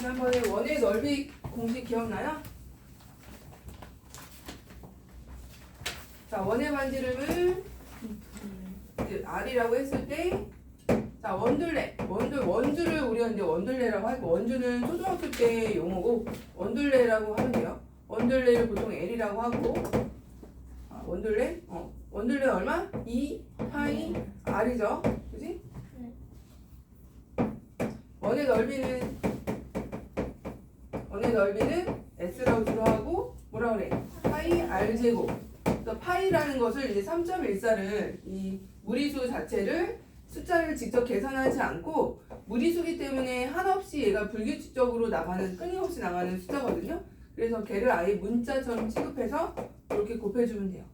지난번에 원의 넓이 공식 기억나요? 자, 원의 반지름을 이제 R이라고 했을 때, 자, 원둘레. 원주를 우리가 이제 원둘레라고 하고, 원주는 초등학교 때 용어고, 원둘레라고 하면 돼요. 원둘레를 보통 L이라고 하고, 원둘레? 원둘레 얼마? 2 파이 R이죠. 그지? 네. 원의 넓이는 S라고 주로 하고, 뭐라 그래? 파이 R 제곱. 그래서 파이라는 것을 이제 3.14를 이 무리수 자체를 숫자를 직접 계산하지 않고 무리수기 때문에 한없이 얘가 불규칙적으로 나가는 끊임없이 나가는 숫자거든요. 그래서 걔를 아예 문자처럼 취급해서 이렇게 곱해주면 돼요.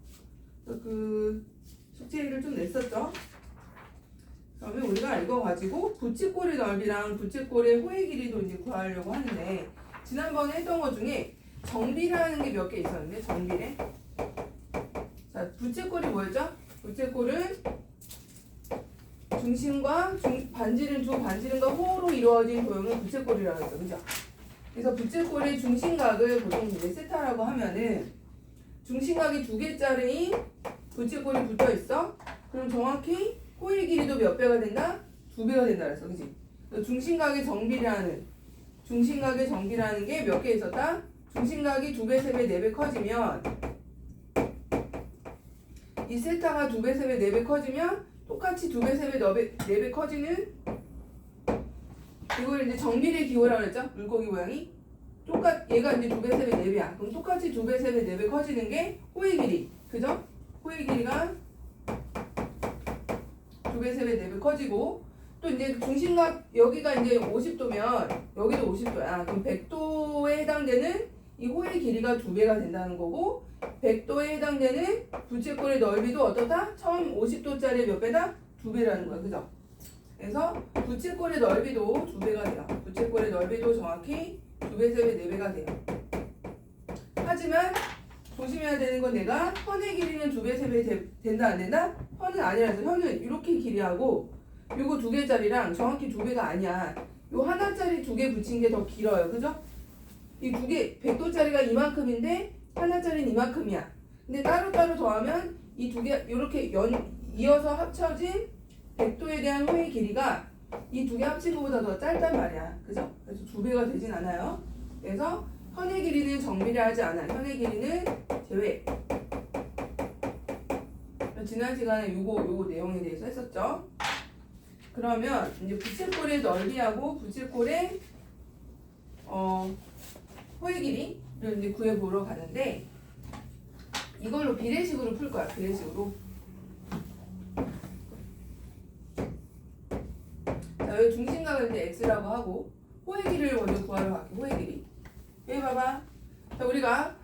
그래서 그 숙제를 좀 냈었죠. 그러면 우리가 이거 가지고 부채꼴의 넓이랑 부채꼴의 호의 길이도 이제 구하려고 하는데 지난번에 했던 것 중에 정비라는 게 몇 개 있었는데 정비래. 자, 부채꼴이 뭐였죠? 부채꼴은 중심과 두 반지름과 호로 이루어진 도형을 부채꼴이라고 했죠. 그죠? 그래서 부채꼴의 중심각을 보통 이제 세타라고 하면은 중심각이 2개짜리인 부채꼴이 붙어 있어. 그럼 정확히 호의 길이도 몇 배가 된다? 2배가 된다 그랬어. 그지? 중심각의 정비라는 게 몇 개 있었다? 중심각이 2배, 3배, 4배 커지면 이 세타가 2배, 3배, 4배 커지면 똑같이 2배, 3배, 4배 커지는 이걸 이제 정비례 기호라고 그랬죠? 물고기 모양이 얘가 이제 2배, 3배, 4배야. 그럼 똑같이 2배, 3배, 4배 커지는 게 호의 길이. 그죠? 호의 길이가 2배, 3배, 4배 커지고 또 이제 중심각 여기가 이제 50도면 여기도 50도야. 그럼 100도에 해당되는 이 호의 길이가 2배가 된다는 거고 100도에 해당되는 부채꼴의 넓이도 어떻다? 처음 50도짜리 몇 배다? 2배라는 거야. 그죠? 그래서 부채꼴의 넓이도 2배가 돼요. 부채꼴의 넓이도 정확히 2배, 3배, 4배가 돼요. 하지만 조심해야 되는 건 내가 현의 길이는 2배, 3배 된다 안 된다? 현은 아니라서 현은 이렇게 길이하고 요거 2개짜리랑 정확히 2배가 아니야. 요 하나짜리 2개 붙인 게 더 길어요. 그죠? 이 2개 100도짜리가 이만큼인데 하나짜리는 이만큼이야. 근데 따로따로 더하면 이 2개 이렇게 이어서 합쳐진 100도에 대한 호의 길이가 이 2개 합친 것보다 더 짧단 말이야. 그죠? 그래서 2배가 되진 않아요. 그래서 현의 길이는 정비례하지 않아. 현의 길이는 제외. 지난 시간에 요거 내용에 대해서 했었죠. 그러면 이제 부채꼴의 넓이하고 부채꼴의 호의 길이를 이제 구해보러 가는데 이걸로 비례식으로 풀 거야. 비례식으로. 자, 여기 중심각을 이제 x라고 하고 호의 길이를 먼저 구하러 갈게. 호의 길이. 여기 봐봐. 자, 우리가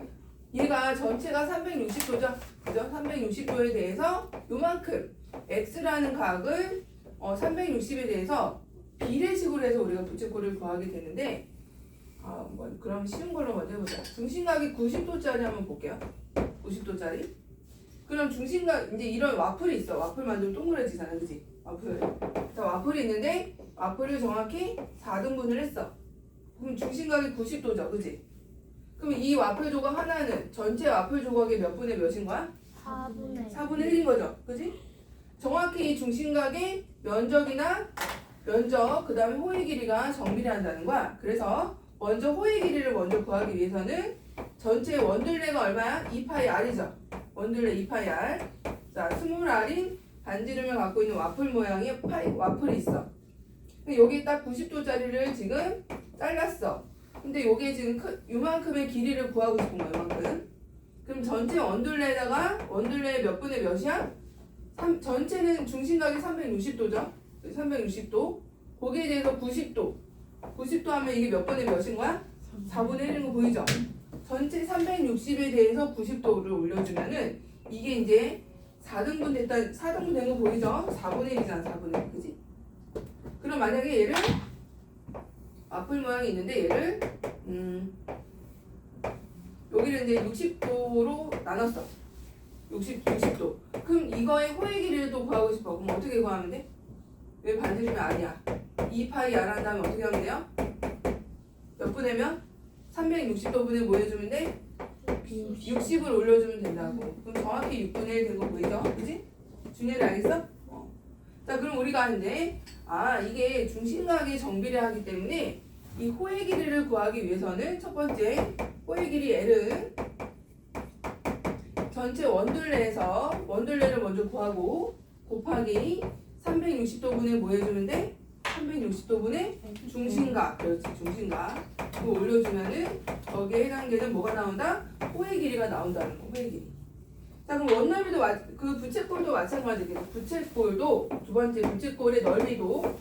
얘가 전체가 360도죠. 그죠? 360도에 대해서 요만큼 x라는 각을 360에 대해서 비례식으로 해서 우리가 부채꼴을 구하게 되는데 그럼 쉬운 걸로 먼저 해보자. 중심각이 90도짜리 한번 볼게요. 90도짜리. 그럼 중심각 이제 이런 와플이 있어. 와플 만들면 동그래지잖아, 그지? 와플. 자, 와플이 있는데 와플을 정확히 4등분을 했어. 그럼 중심각이 90도죠, 그지? 그럼 이 와플 조각 하나는 전체 와플 조각의 몇 분의 몇인 거야? 4분의 1인 거죠, 그지? 정확히 이 중심각의 면적 그 다음에 호의 길이가 정비례한다는 거야. 그래서 먼저 호의 길이를 먼저 구하기 위해서는 전체 원둘레가 얼마야? 2파이 R이죠. 원둘레 2파이 R. 자, 스몰 R인 반지름을 갖고 있는 와플 모양의 와플이 있어. 여기 딱 90도짜리를 지금 잘랐어. 근데 요게 지금 요만큼의 길이를 구하고 싶은 거야, 요만큼. 그럼 전체 원둘레에다가 원둘레의 몇 분의 몇이야? 전체는 중심각이 360도죠. 360도. 거기에 대해서 90도. 90도 하면 이게 몇 분의 몇인 거야? 4분의 1인 거 보이죠? 전체 360에 대해서 90도를 올려주면은 이게 이제 4등분 된 거 보이죠? 4분의 1이잖아, 4분의 1. 그지? 그럼 만약에 얘를 와플 모양이 있는데 얘를 여기를 이제 60도로 나눴어. 60도. 그럼 이거의 호의 길이를 또 구하고 싶어. 그럼 어떻게 구하면 돼? 왜 반지름이 아니야? 2파이 R 한 다음에 어떻게 하면 돼요? 몇 분의면? 360도분에 뭐 해주면 돼? 60을 올려주면 된다고. 그럼 정확히 6분의 1 된 거 보이죠? 그지? 준열이 알겠어? 자, 그럼 우리가 이제 이게 중심각의 정비례하기 때문에 이 호의 길이를 구하기 위해서는 첫 번째 호의 길이 L은 전체 원둘레에서 원둘레를 먼저 구하고 곱하기 360도분에 뭐 해주면 돼? 360도분에 중심각. 그렇지, 중심각. 그거 올려주면은 거기에 해당되는 뭐가 나온다? 호의 길이가 나온다는 거, 호의 길이. 자, 그럼 원넓이도 그 부채꼴도 마찬가지겠죠. 부채꼴도 두 번째 부채꼴의 넓이도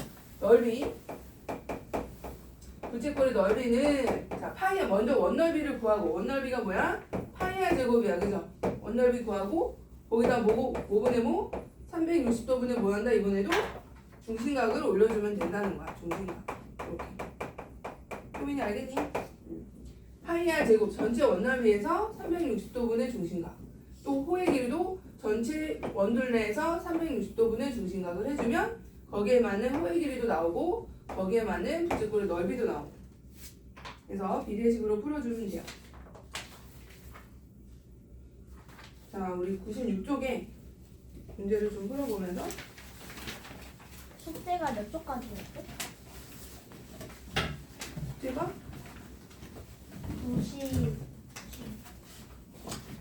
부채꼴의 넓이는 자 파이야 먼저 원넓이를 구하고 원넓이가 뭐야? 파이야 제곱이야, 그죠? 원넓이 구하고 거기다 뭐 360도분에 뭐 한다 이번에도 중심각을 올려주면 된다는 거야. 중심각 이렇게. 효민이 알겠니? 파이야 제곱 전체 원넓이에서 360도분의 중심각. 또 호의 길이도 전체 원둘레에서 360도분의 중심각을 해주면 거기에 맞는 호의 길이도 나오고 거기에 맞는 부채꼴의 넓이도 나오고. 그래서 비례식으로 풀어주면 돼요. 자, 우리 96쪽에 문제를 좀 풀어보면서 숙제가 몇 쪽까지였대? 제가 97.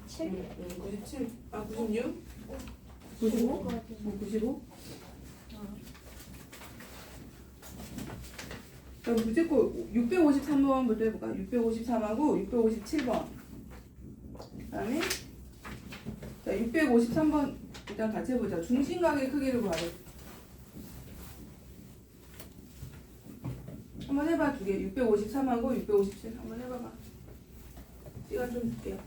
97, 96, 95, 95. 그럼 부채꼴 653번부터 해볼까? 653하고 657번. 그다음에 자 653번 일단 같이 해보자. 중심각의 크기를 구하래. 한번 해봐. 두 개. 653하고 657 한번 해봐봐. 시간 좀 줄게요.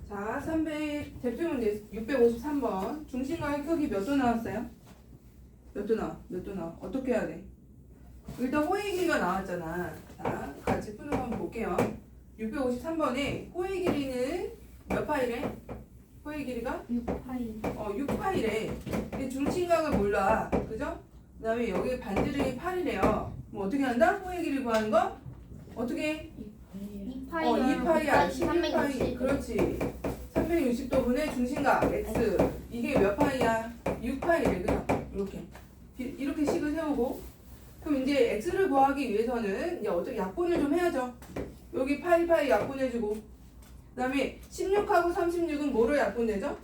자, 300 대표 문제 653번. 중심각의 크기 몇 도 나왔어요? 몇 도 나와? 어떻게 해야 돼? 일단 호의 길이가 나왔잖아. 자, 같이 푸는 거 한번 볼게요. 653번에 호의 길이는 몇 파이래? 호의 길이가? 6파이. 6파이래. 근데 중심각을 몰라. 그죠? 그 다음에 여기 반지름이 8이래요. 뭐 어떻게 한다? 호의 길이 구하는 거? 어떻게? 2파이야. 11파이. 그렇지. 360도분의 중심각 x. 이게 몇 파이야? 6파이래. 그죠? 이렇게 식을 세우고. 그럼 이제 x를 구하기 위해서는 이제 어떻게 약분을 좀 해야죠. 여기 파이 약분해주고. 그 다음에 16하고 36은 뭐로 약분되죠?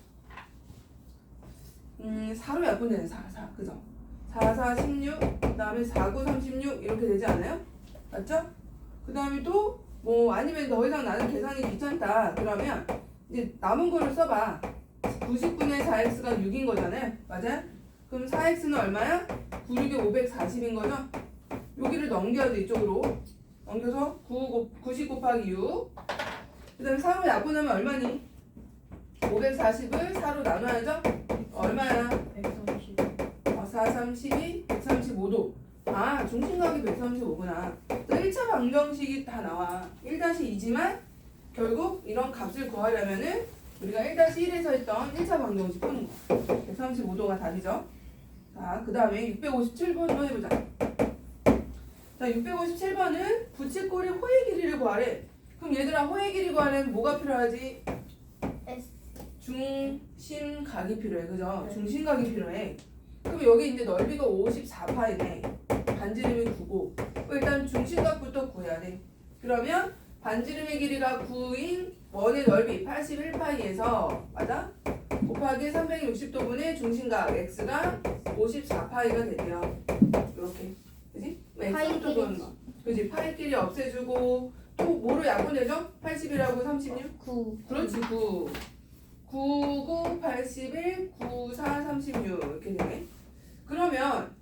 4로 약분되는 4. 그죠? 4, 16, 그 다음에 4, 9, 36 이렇게 되지 않아요? 맞죠? 그 다음에 또 뭐 아니면 더 이상 나는 계산이 귀찮다. 그러면 이제 남은 거를 써봐. 90분의 4x가 6인 거잖아요. 맞아요? 그럼 4x는 얼마야? 9, 6에 540인 거죠? 여기를 넘겨야 돼. 이쪽으로. 넘겨서 90 곱하기 6. 그 다음에 4로 약분하면 얼마니? 540을 4로 나눠야죠? 얼마야? 130. 4, 32, 135도. 중심각이 135구나. 1차 방정식이 다 나와. 1-2지만 결국 이런 값을 구하려면은 우리가 1-1에서 했던 1차 방정식 푸는 거. 135도가 답이죠. 자, 그 다음에 657번도 해보자. 자, 657번은 부채꼴의 호의 길이를 구하래. 그럼 얘들아, 호의 길이 구하려면 뭐가 필요하지? S. 중심각이 필요해. 그죠? 중심각이 필요해. 그럼 여기 이제 넓이가 54파이네. 반지름이 9고. 일단 중심각부터 구해야 돼. 그러면 반지름의 길이가 9인 원의 넓이 81파이에서 맞아? 곱하기 360도분의 중심각 x가 54파이가 되대요. 이렇게. 그지? x부터 구하는 거. 그지? 파이끼리 없애주고 또 뭐로 약분되죠? 80이라고 36? 9. 그렇지. 9, 9, 81, 9, 4, 36 이렇게 되네. 그러면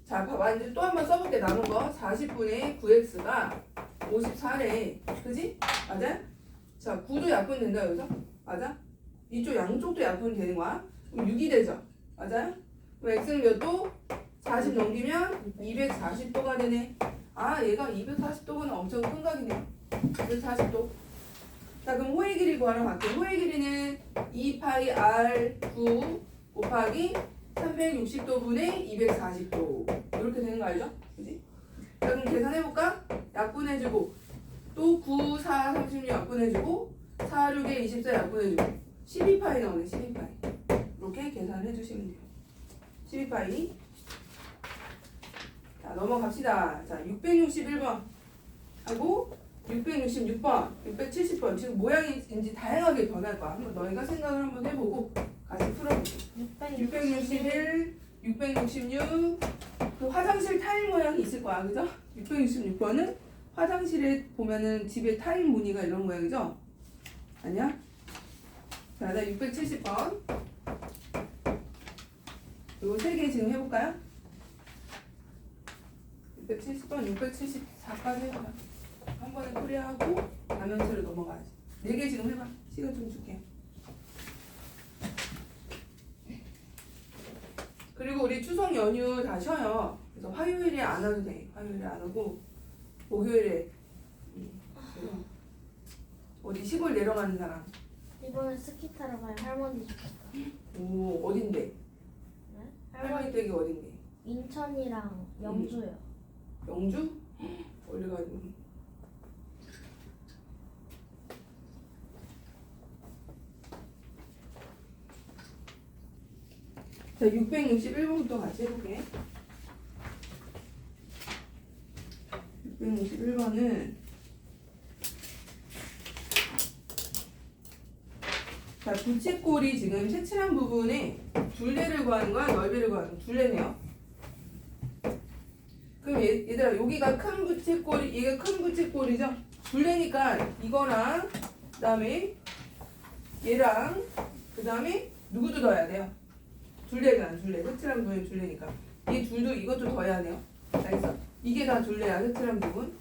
자 봐봐. 이제 또 한 번 써볼게. 남은 거 40분의 9x가 54래. 그지? 맞아? 자 9도 약분된다 여기서. 맞아? 이쪽 양쪽도 약분되는 거야. 그럼 6이 되죠. 맞아요? 그럼 x는 몇 도? 40 넘기면 240도가 되네. 얘가 240도가 엄청 큰 각이네. 240도. 자 그럼 호의 길이 구하러 갈게요. 호의 길이는 2파이 r 9 곱하기 360도 분의 240도 이렇게 되는 거 알죠? 그지? 자 그럼 계산해볼까? 약분해주고 또 9, 4, 36 약분해주고 4, 6에 24 약분해주고 12파이 나오네 12파이 이렇게 계산을 해주시면 돼요 12파이 자 넘어갑시다 자 661번 하고 666번 670번 지금 모양이 이제 다양하게 변할 거야 한번 너희가 생각을 한번 해보고 같이 풀어볼게 661, 666, 그 화장실 타일 모양이 있을 거야, 그죠? 666번은 화장실에 보면은 집에 타일 무늬가 이런 모양이죠? 아니야? 자, 나 670번. 요거 세 개 지금 해볼까요? 670번, 674까지 해봐. 한 번에 풀이하고 단원체로 넘어가야지. 4개 지금 해봐. 시간 좀 줄게. 그리고 우리 추석 연휴 다 쉬어요. 그래서 화요일에 안 와도 돼. 화요일에 안 오고 목요일에 어디 시골 내려가는 사람. 이번에 스키 타러 갈 할머니 집 갔다. 오 어딘데? 네? 할머니 댁이 어딘데? 인천이랑 영주요. 영주? 멀리 가지고. 자 661번부터 같이 해볼게. 661번은 자 부채꼴이 지금 색칠한 부분에 둘레를 구하는 거야 넓이를 구하는 거야 둘레네요. 그럼 얘들아 여기가 큰 부채꼴이 얘가 큰 부채꼴이죠. 둘레니까 이거랑 그다음에 얘랑 그다음에 누구도 넣어야 돼요. 둘레가 둘레 색칠한 부분이 둘레니까 이 둘도 이것도 더해야 돼요. 알겠어? 이게 다 둘레야 색칠한 부분.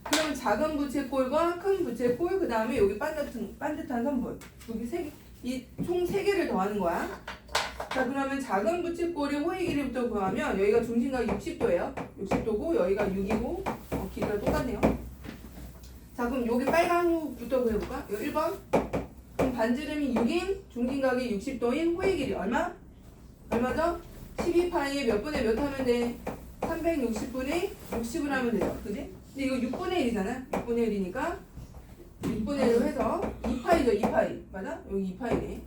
그러면 작은 부채꼴과 큰 부채꼴 그 다음에 여기 반듯한 선분 여기 총 3개를 더하는 거야. 자 그러면 작은 부채꼴의 호의 길이부터 구하면 여기가 중심각이 60도예요 60도고 여기가 6이고 길이가 똑같네요. 자 그럼 여기 빨간 호부터 구해볼까? 여기 1번 그럼 반지름이 6인 중심각이 60도인 호의 길이 얼마죠? 12파이에 몇 분의 몇 하면 돼? 360분의 60을 하면 돼요. 그지? 근데 이거 6분의 1이잖아. 6분의 1이니까 6분의 1로 해서 2파이죠. 2파이. 맞아? 여기 2파이네.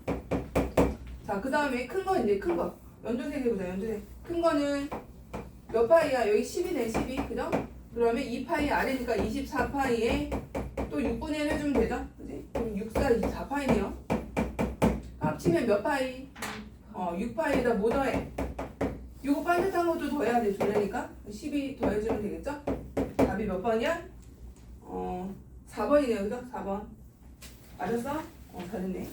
자, 그 다음에 큰 거 이제 큰 거. 연두색 해보자. 연두색. 큰 거는 몇 파이야? 여기 10이네. 12. 그죠? 그러면 2파이 아래니까 24파이에 또 6분의 1 해주면 되죠? 그지? 그럼 6, 4, 24파이네요. 합치면 몇 파이? 6파이에다 뭐 더해? 요거 반듯한 것도 더해야 돼. 둘레니까 12 더해주면 되겠죠? 답이 몇 번이야? 4번이네요. 그죠? 4번. 맞았어? 잘했네.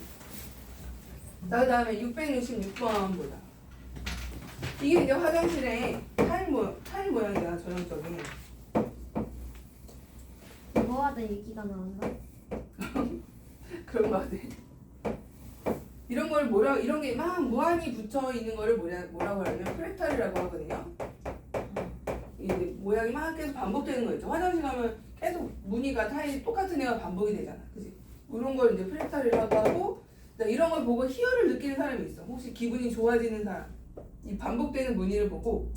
자, 그 다음에 666번 보자. 이게 이제 화장실에 타일 모양이야. 전형적인. 뭐하다 얘기가 나왔나? 그런 거 같아. 이런 걸 이런 게 막 무한히 붙여 있는 거를 뭐라고 하냐면 프랙탈이라고 하거든요. 이게 모양이 막 계속 반복되는 거 있죠. 화장실 가면 계속 무늬가 타일이 똑같은 애가 반복이 되잖아. 그지? 이런 걸 이제 프랙탈이라고 하고 이런 걸 보고 희열을 느끼는 사람이 있어. 혹시 기분이 좋아지는 사람. 이 반복되는 무늬를 보고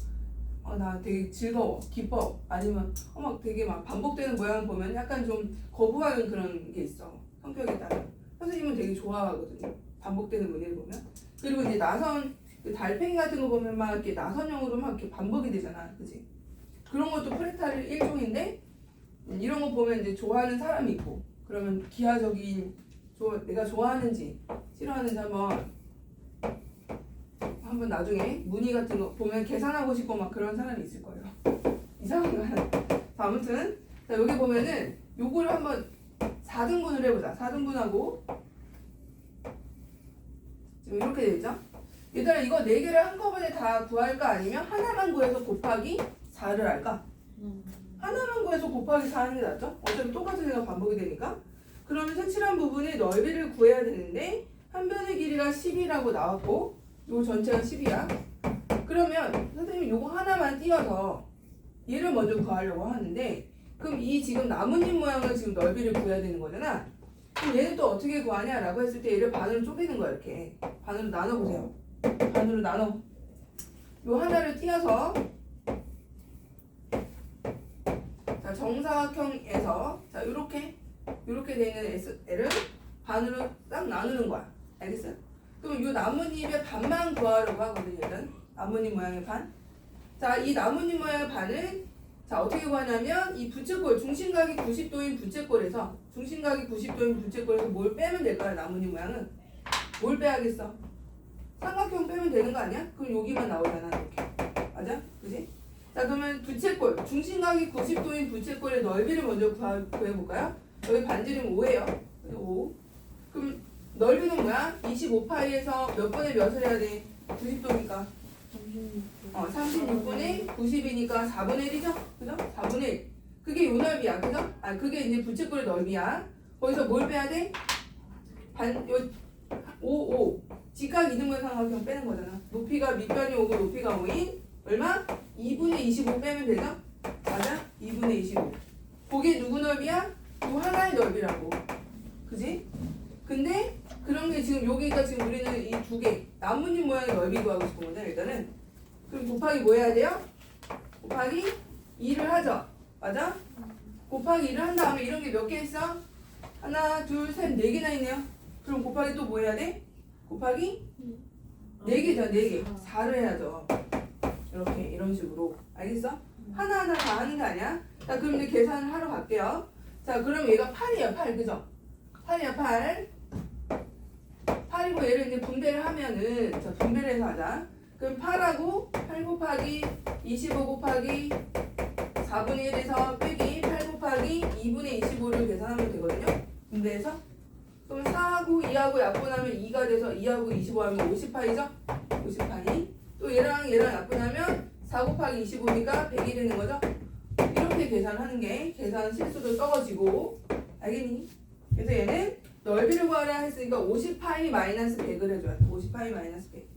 나 되게 즐거워, 기뻐. 아니면 막 되게 막 반복되는 모양을 보면 약간 좀 거부하는 그런 게 있어. 성격에 따라. 선생님은 되게 좋아하거든요. 반복되는 무늬를 보면. 그리고 이제 나선 그 달팽이 같은 거 보면 막 이렇게 나선형으로 막 이렇게 반복이 되잖아. 그지? 그런 것도 프랙탈 일종인데 이런 거 보면 이제 좋아하는 사람이 있고 그러면 기하적인 내가 좋아하는지 싫어하는지 한번 나중에 무늬 같은 거 보면 계산하고 싶고 막 그런 사람이 있을 거예요. 이상한 거 하나. 아무튼 자, 여기 보면은 요거를 한번 4등분을 해보자. 4등분하고 지금 이렇게 되죠? 얘들아 이거 4개를 한꺼번에 다 구할까 아니면 하나만 구해서 곱하기 4를 할까? 하나만 구해서 곱하기 4 하는 게 낫죠? 어차피 똑같은 애가 반복이 되니까. 그러면 색칠한 부분의 넓이를 구해야 되는데 한 변의 길이가 10이라고 나왔고 요 전체가 10이야. 그러면 선생님이 요거 하나만 띄어서 얘를 먼저 구하려고 하는데 그럼 이 지금 나뭇잎 모양을 지금 넓이를 구해야 되는 거잖아. 그럼 얘는 또 어떻게 구하냐라고 했을 때 얘를 반으로 쪼개는 거야. 이렇게 반으로 나눠보세요. 반으로 나눠. 요 하나를 띄어서 자 정사각형에서 자 요렇게 돼 있는 L을 반으로 딱 나누는 거야. 알겠어요? 그럼 요 나뭇잎의 반만 구하려고 하거든요. 일단 나뭇잎 모양의 반. 자, 이 나뭇잎 모양의 반은 자 어떻게 구하냐면 이 부채꼴 중심각이 90도인 부채꼴에서 뭘 빼면 될까요? 나뭇잎 모양은 뭘 빼야겠어? 삼각형 빼면 되는 거 아니야? 그럼 여기만 나오잖아 이렇게. 맞아? 그지? 자 그러면 부채꼴 중심각이 90도인 부채꼴의 넓이를 먼저 구해볼까요? 여기 반지름 5예요. 5. 그럼 넓이는 뭐야? 25파이에서 몇 분의 몇을 해야 돼? 90도니까 36분의 90이니까 4분의 1이죠? 그죠? 4분의 1. 그게 요 넓이야. 그죠? 아 그게 이제 부채꼴의 넓이야. 거기서 뭘 빼야 돼? 5. 직각 이등분 삼각형 빼는 거잖아. 높이가 밑변이 5고 높이가 5인 얼마? 2분의 25 빼면 되죠? 맞아? 2분의 25. 그게 누구 넓이야? 요 하나의 넓이라고. 그지? 근데 그런 게 지금 여기가 지금 우리는 이 두 개 나뭇잎 모양의 넓이 구하고 싶은 거죠. 일단은 그럼 곱하기 뭐 해야 돼요? 곱하기 2를 하죠. 맞아? 곱하기 2를 한 다음에 이런 게 몇 개 있어? 하나, 둘, 셋, 네 개나 있네요. 그럼 곱하기 또 뭐 해야 돼? 곱하기 4개죠. 4개. 4를 해야죠. 이렇게 이런 식으로. 알겠어? 하나하나 다 하는 게 아니야. 자 그럼 이제 계산을 하러 갈게요. 자 그럼 얘가 8이에요. 8. 그죠? 8이야 8. 8이고 얘를 이제 분배를 하면은 자 분배를 해서 하자. 그럼 8하고 8 곱하기 25 곱하기 4분의 1에서 빼기 8 곱하기 2분의 25를 계산하면 되거든요. 분배해서. 그럼 4하고 2하고 약분하면 2가 돼서 2하고 25 하면 50파이죠? 50파이. 또 얘랑 약분하면 4 곱하기 25니까 100이 되는 거죠? 이렇게 계산하는 게 계산 실수도 적어지고 알겠니? 그래서 얘는 넓이를 구하라 했으니까 50파이 마이너스 100을 해줘야 돼. 50파이 마이너스 100.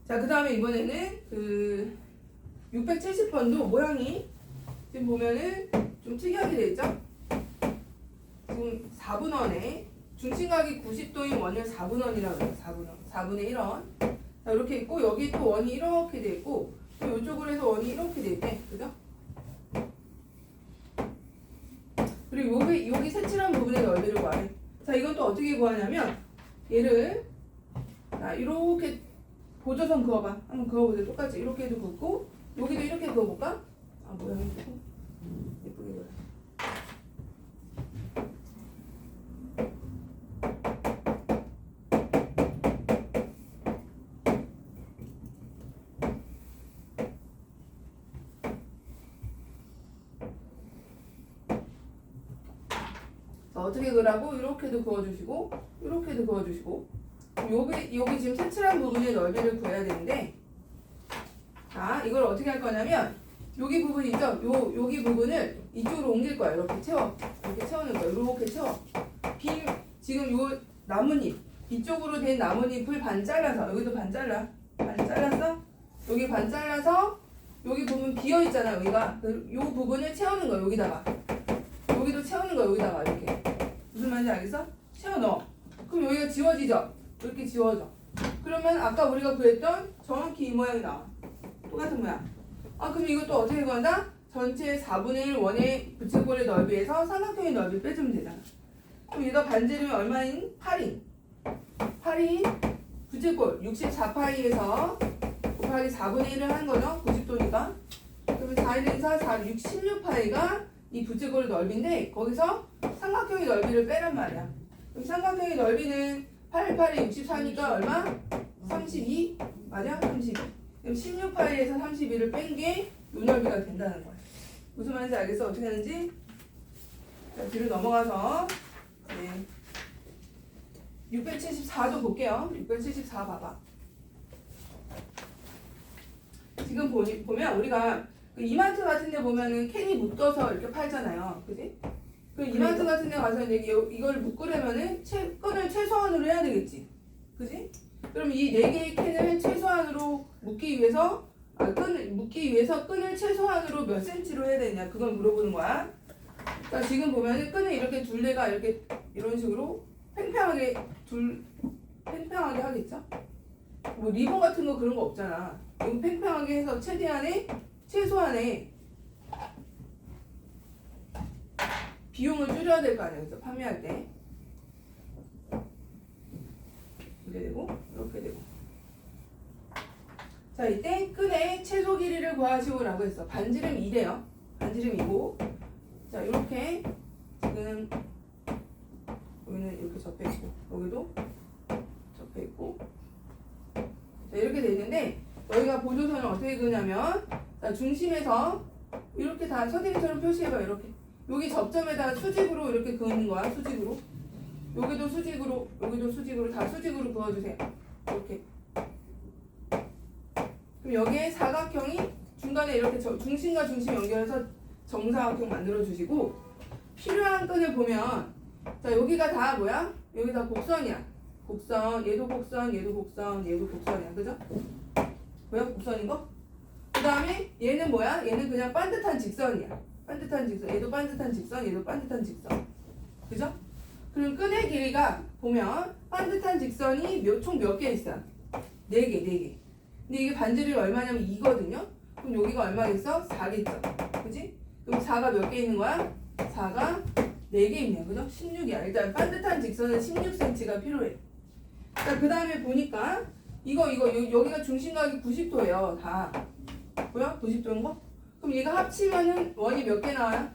자, 그 다음에 이번에는 그 670번도 모양이 지금 보면은 좀 특이하게 되어 있죠? 지금 4분원에 중심각이 90도인 원을 4분원이라고 해요. 4분의 1원. 자, 이렇게 있고 여기 또 원이 이렇게 돼 있고 또 이쪽으로 해서 원이 이렇게 돼 있대. 그죠? 그리고 여기 색칠한 부분의 넓이를 구하래. 자, 이건 또 어떻게 구하냐면 얘를 자, 이렇게 보조선 그어봐. 한번 그어보세요. 똑같이 이렇게도 긋고 여기도 이렇게 그어볼까? 아 모양이 조금 예쁘게 그려. 자, 어떻게 그라고 이렇게도 그어주시고 이렇게도 그어주시고 여기 지금 색칠한 부분의 넓이를 구해야 되는데 자 이걸 어떻게 할 거냐면 여기 부분 있죠? 여기 부분을 이쪽으로 옮길 거야. 이렇게 채워. 이렇게 채우는 거야. 이렇게 채워. 지금 요 나뭇잎 이쪽으로 된 나뭇잎을 반 잘라서 여기도 반 잘라. 반 잘랐어? 여기 반 잘라서 여기 부분 비어 있잖아. 여기가 요 부분을 채우는 거야. 여기다가 여기도 채우는 거야. 여기다가 이렇게 무슨 말인지 알겠어? 채워 넣어. 그럼 여기가 지워지죠? 이렇게 지워져. 그러면 아까 우리가 구했던 정확히 이 모양이 나와. 똑같은 모양. 아 그럼 이것도 어떻게 구한다? 전체 4분의 1 원의 부채꼴의 넓이에서 삼각형의 넓이 빼주면 되잖아. 그럼 얘가 반지름이 얼마인? 8인. 8인 부채꼴 64파이에서 곱하기 4분의 1을 하는 거죠. 90도니까. 그러면 4, 1, 4, 4, 6, 16파이가 이 부채꼴의 넓이인데 거기서 삼각형의 넓이를 빼란 말이야. 그럼 삼각형의 넓이는 8, 8이 64니까 얼마? 32? 맞아? 32. 그럼 16파이에서 32를 뺀 게 요 넓이가 된다는 거야. 무슨 말인지 알겠어? 어떻게 하는지? 자, 뒤로 넘어가서 네. 674도 볼게요. 674 봐봐. 지금 보면 우리가 그 이마트 같은 데 보면은 캔이 묶어서 이렇게 팔잖아요. 그지? 그 이마트 같은 데 가서 이제 이걸 묶으려면은 끈을 최소한으로 해야 되겠지. 그지? 그럼 이 4개의 캔을 최소한으로 묶기 위해서 끈을 묶기 위해서 끈을 최소한으로 몇 센치로 해야 되냐 그걸 물어보는 거야. 자, 지금 보면은 끈을 이렇게 둘레가 이렇게 이런 식으로 팽팽하게 팽팽하게 하겠죠? 뭐 리본 같은 거 그런 거 없잖아. 이거 팽팽하게 해서 최소한의 비용을 줄여야 될 거 아니야, 그래서 판매할 때 이렇게 되고 이렇게 되고. 자, 이때 끈의 최소 길이를 구하시오라고 했어. 반지름 2래요. 반지름 2고. 자, 이렇게 지금 여기는 이렇게 접해 있고 여기도 접해 있고. 자, 이렇게 돼 있는데 여기가 보조선을 어떻게 그냐면 자, 중심에서 이렇게 다 선생님처럼 표시해봐. 이렇게 여기 접점에다가 수직으로 이렇게 그는 거야. 수직으로. 여기도 수직으로, 여기도 수직으로, 다 수직으로 그어주세요. 이렇게. 그럼 여기에 사각형이 중간에 이렇게 중심과 중심 연결해서 정사각형 만들어 주시고, 필요한 끈을 보면 자, 여기가 다 뭐야? 여기 다 곡선이야. 곡선, 얘도 곡선, 얘도 곡선, 얘도 곡선이야. 그죠? 뭐야? 곡선인 거? 그 다음에 얘는 뭐야? 얘는 그냥 반듯한 직선이야. 반듯한 직선. 얘도 반듯한 직선, 얘도 반듯한 직선. 그죠? 그럼 끈의 길이가 보면 반듯한 직선이 총 몇 개 있어? 4개, 4개. 근데 이게 반지름이 얼마냐면 2거든요? 그럼 여기가 얼마겠어? 4겠죠? 그지? 그럼 4가 몇 개 있는 거야? 4가 4개 있네요. 그죠? 16이야. 일단 반듯한 직선은 16cm가 필요해. 자, 그 다음에 보니까 여기가 중심각이 90도예요. 다. 뭐야? 90도인 거? 그럼 얘가 합치면은 원이 몇 개 나와요?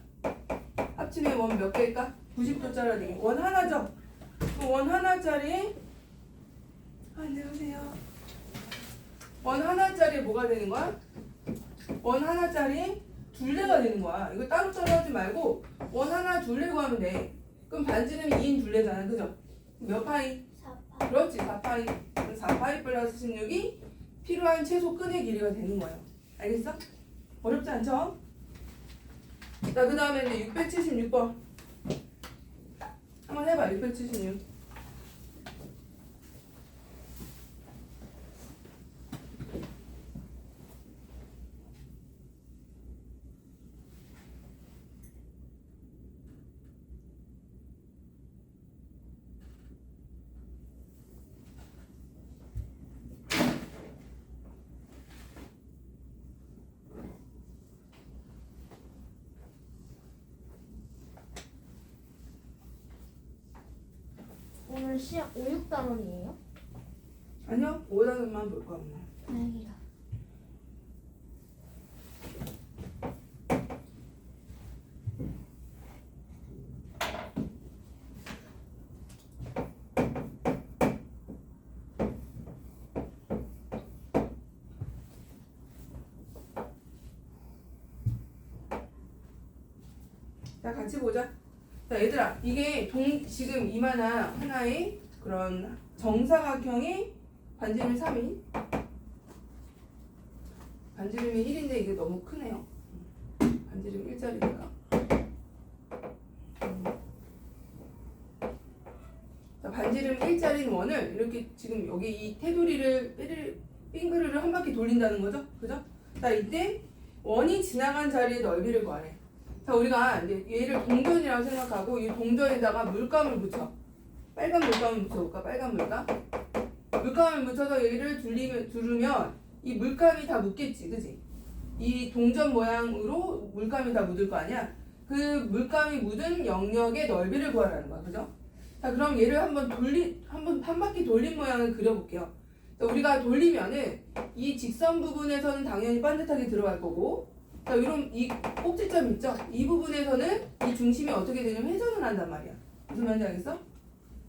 합치면 원 몇 개일까? 90도짜리 원 하나죠? 원 하나짜리 안녕하세요. 원 하나짜리 뭐가 되는 거야? 원 하나짜리 둘레가 되는 거야. 이거 따로따로 하지 말고 원 하나 둘레 구하면 돼. 그럼 반지름이 2인 둘레잖아. 그죠? 몇 파이? 4파. 그렇지, 4파이. 4파이 플러스 16이 필요한 최소 끈의 길이가 되는 거예요. 알겠어? 어렵지 않죠? 자, 그 다음에 이제 676번. 한번 해봐, 676. 오늘 시험 5, 6단원이에요? 아니요, 5단원만 볼 거야, 오늘. 다행이다. 자, 같이 보자. 자, 얘들아, 이게 지금 이만한 하나의 그런 정사각형의 반지름이 3인. 반지름이 1인데 이게 너무 크네요. 반지름 1짜리니까. 자, 반지름 1짜리인 원을 이렇게 지금 여기 이 테두리를 빙그르를 한 바퀴 돌린다는 거죠. 그죠? 자, 이때 원이 지나간 자리의 넓이를 구하래. 자, 우리가 이제 얘를 동전이라고 생각하고 이 동전에다가 물감을 묻혀. 빨간 물감을 묻혀볼까? 빨간 물감. 물감을 묻혀서 얘를 두르면 이 물감이 다 묻겠지, 그지? 이 동전 모양으로 물감이 다 묻을 거 아니야? 그 물감이 묻은 영역의 넓이를 구하라는 거야, 그죠? 자, 그럼 얘를 한 바퀴 돌린 모양을 그려볼게요. 자, 우리가 돌리면은 이 직선 부분에서는 당연히 반듯하게 들어갈 거고, 자, 이런 이 꼭지점 있죠? 이 부분에서는 이 중심이 어떻게 되냐면 회전을 한단 말이야. 무슨 말인지 알겠어?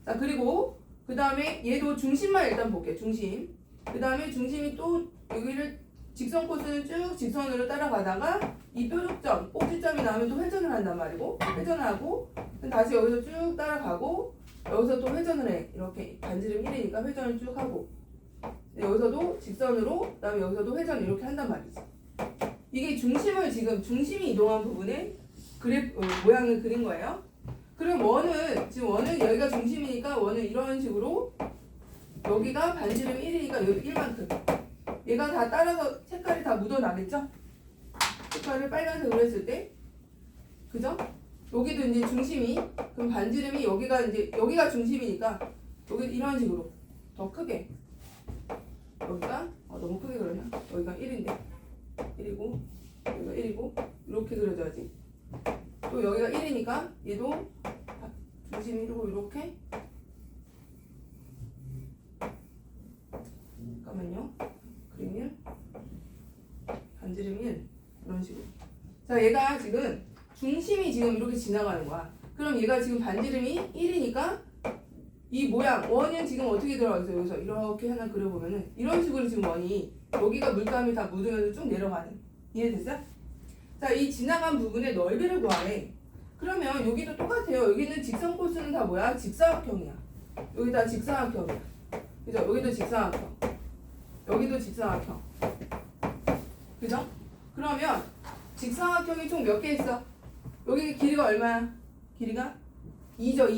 자, 그리고 그 다음에 얘도 중심만 일단 볼게. 중심. 그 다음에 중심이 또 여기를 직선 코스는 쭉 직선으로 따라가다가 이 뾰족점, 꼭지점이 나오면 또 회전을 한단 말이고, 회전을 하고 다시 여기서 쭉 따라가고 여기서 또 회전을 해. 이렇게 반지름 1이니까 회전을 쭉 하고 여기서도 직선으로 그다음에 여기서도 회전을 이렇게 한단 말이지. 이게 중심이 이동한 부분에 모양을 그린 거예요. 그럼 지금 원은 여기가 중심이니까 원은 이런 식으로 여기가 반지름 1이니까 여기 1만큼 얘가 다 따라서 색깔이 다 묻어나겠죠? 색깔을 빨간색으로 했을 때 그죠? 여기도 이제 중심이 그럼 반지름이 여기가 이제 여기가 중심이니까 여기 이런 식으로 더 크게 여기가 너무 크게 그러냐? 여기가 1인데 1이고 여기가 1이고 이렇게 그려줘야지. 또 여기가 1이니까 얘도 중심이 이렇게 잠깐만요. 그림 1 반지름 1 이런 식으로. 자 얘가 지금 중심이 지금 이렇게 지나가는 거야. 그럼 얘가 지금 반지름이 1이니까 이 모양 원은 지금 어떻게 들어가 있어요? 여기서 이렇게 하나 그려보면은 이런 식으로 지금 원이 여기가 물감이 다 묻으면서 쭉 내려가는. 이해됐어? 자 이 지나간 부분의 넓이를 구하래. 그러면 여기도 똑같아요. 여기는 직선 코스는 다 뭐야? 직사각형이야. 여기 다 직사각형이야. 그죠? 여기도 직사각형. 여기도 직사각형. 그죠? 그러면 직사각형이 총 몇 개 있어? 여기 길이가 얼마야? 길이가 2죠.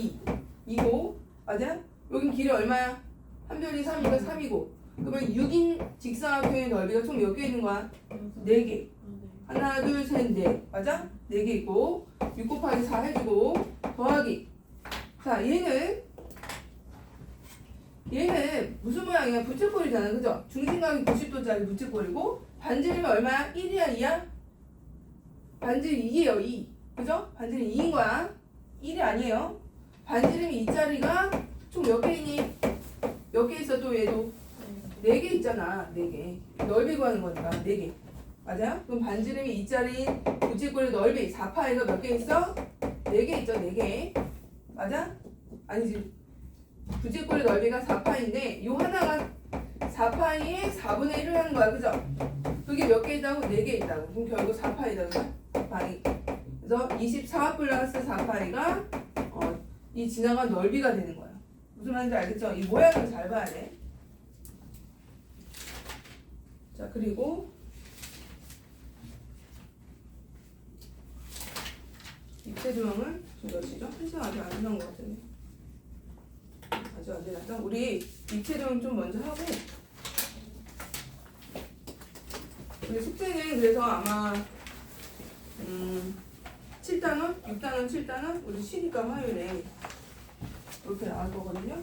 2고 맞아? 여긴 길이 얼마야? 한 별이 3이니까 3이고 그러면 6인 직사각형의 넓이가 총 몇 개 있는 거야? 4개. 하나 둘 셋 넷 맞아? 4개 있고 6 곱하기 4 해주고 더하기. 자 얘는 무슨 모양이야? 부채꼴이잖아. 그죠? 중심각이 90도짜리 부채꼴이고 반지름이 얼마야? 1이야 2야? 반지름 2예요 2. 그죠? 반지름 2인 거야. 1이 아니에요. 반지름이 2짜리가 총 몇 개 있니? 몇 개 있어 또 얘도? 4개 있잖아. 4개. 넓이 구하는 거니까 4개. 맞아요? 그럼 반지름이 2짜리 부채꼴의 넓이 4파이가 몇 개 있어? 4개 있죠. 4개. 맞아? 아니지. 부채꼴의 넓이가 4파인데 요 하나가 4파이의 4분의 1을 하는 거야. 그죠? 그게 몇 개 있다고? 4개 있다고. 그럼 결국 4파이다. 그죠? 4파이. 그래서 24 플러스 4파이가 이 지나간 넓이가 되는 거야. 무슨 말인지 알겠죠? 이 모양을 잘 봐야 돼. 자 그리고 입체 조형을 지금 몇 시죠? 1시간 아직 안 지난 것 같은데. 아직 안 지났죠? 우리 입체 조형 좀 먼저 하고 우리 숙제는 그래서 아마 7단원, 6단원, 7단원 우리 쉬니까 화요일에 이렇게 나올 거거든요.